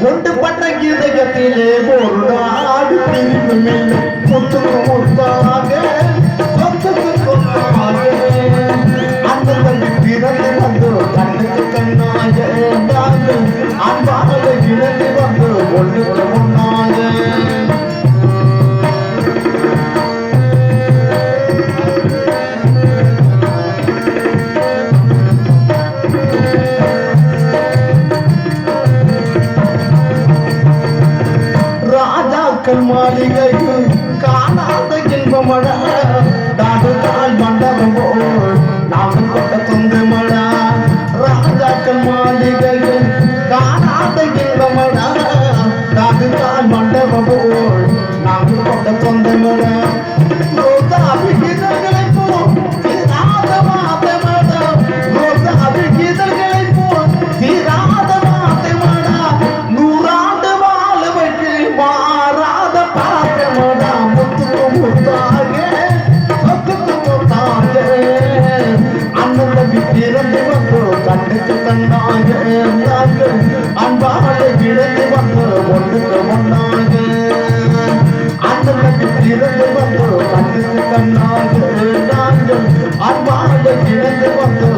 ஒன்றுபட்ட கீதகத்திலே ஒரு நாடு பிரிவுமே முத்துக்கு முத்தாக சொத்துக்கு சொத்தாக அந்த தம்பி பிறந்து வந்து கண்ணுக்கு கண்ணாக நாங்கள் அன்பாக இழந்து வந்து ஒன்றுக்கு ஒன்றாக ராஜாக்கள் மாளிகைக்கு காணாத இன்பமடா தாடுதால் மண்டபம் போல் நாங்கள் கொண்ட தொந்தமடா ராஜாக்கள் மாளிகைக்கு காணாத இன்பமடா தாடுதால் மண்டபம் போல் நாங்கள் கொண்ட தொந்தமடா ரோதாவி இதழ்களை போல் தீராத மாதமடா ரோதாவி இதழ்களை போல் தீராத மாதமடா நூறாண்டு வாழ வைத்து மாறாத பாக்கமடா முத்துக்கு முத்தாக சொத்துக்கு முத்தாக அண்ணன் தம்பி பிறந்து வந்து கண்ணுக்கு கண்ணாக நாங்கள் அன்பாக இழந்து வந்து ஒன்றுக்கு ஒன்றாக அண்ணன் தம்பி பிறந்து வந்து கண்ணுக்கு கண்ணாக நாங்கள் அன்பாக இழந்து வந்து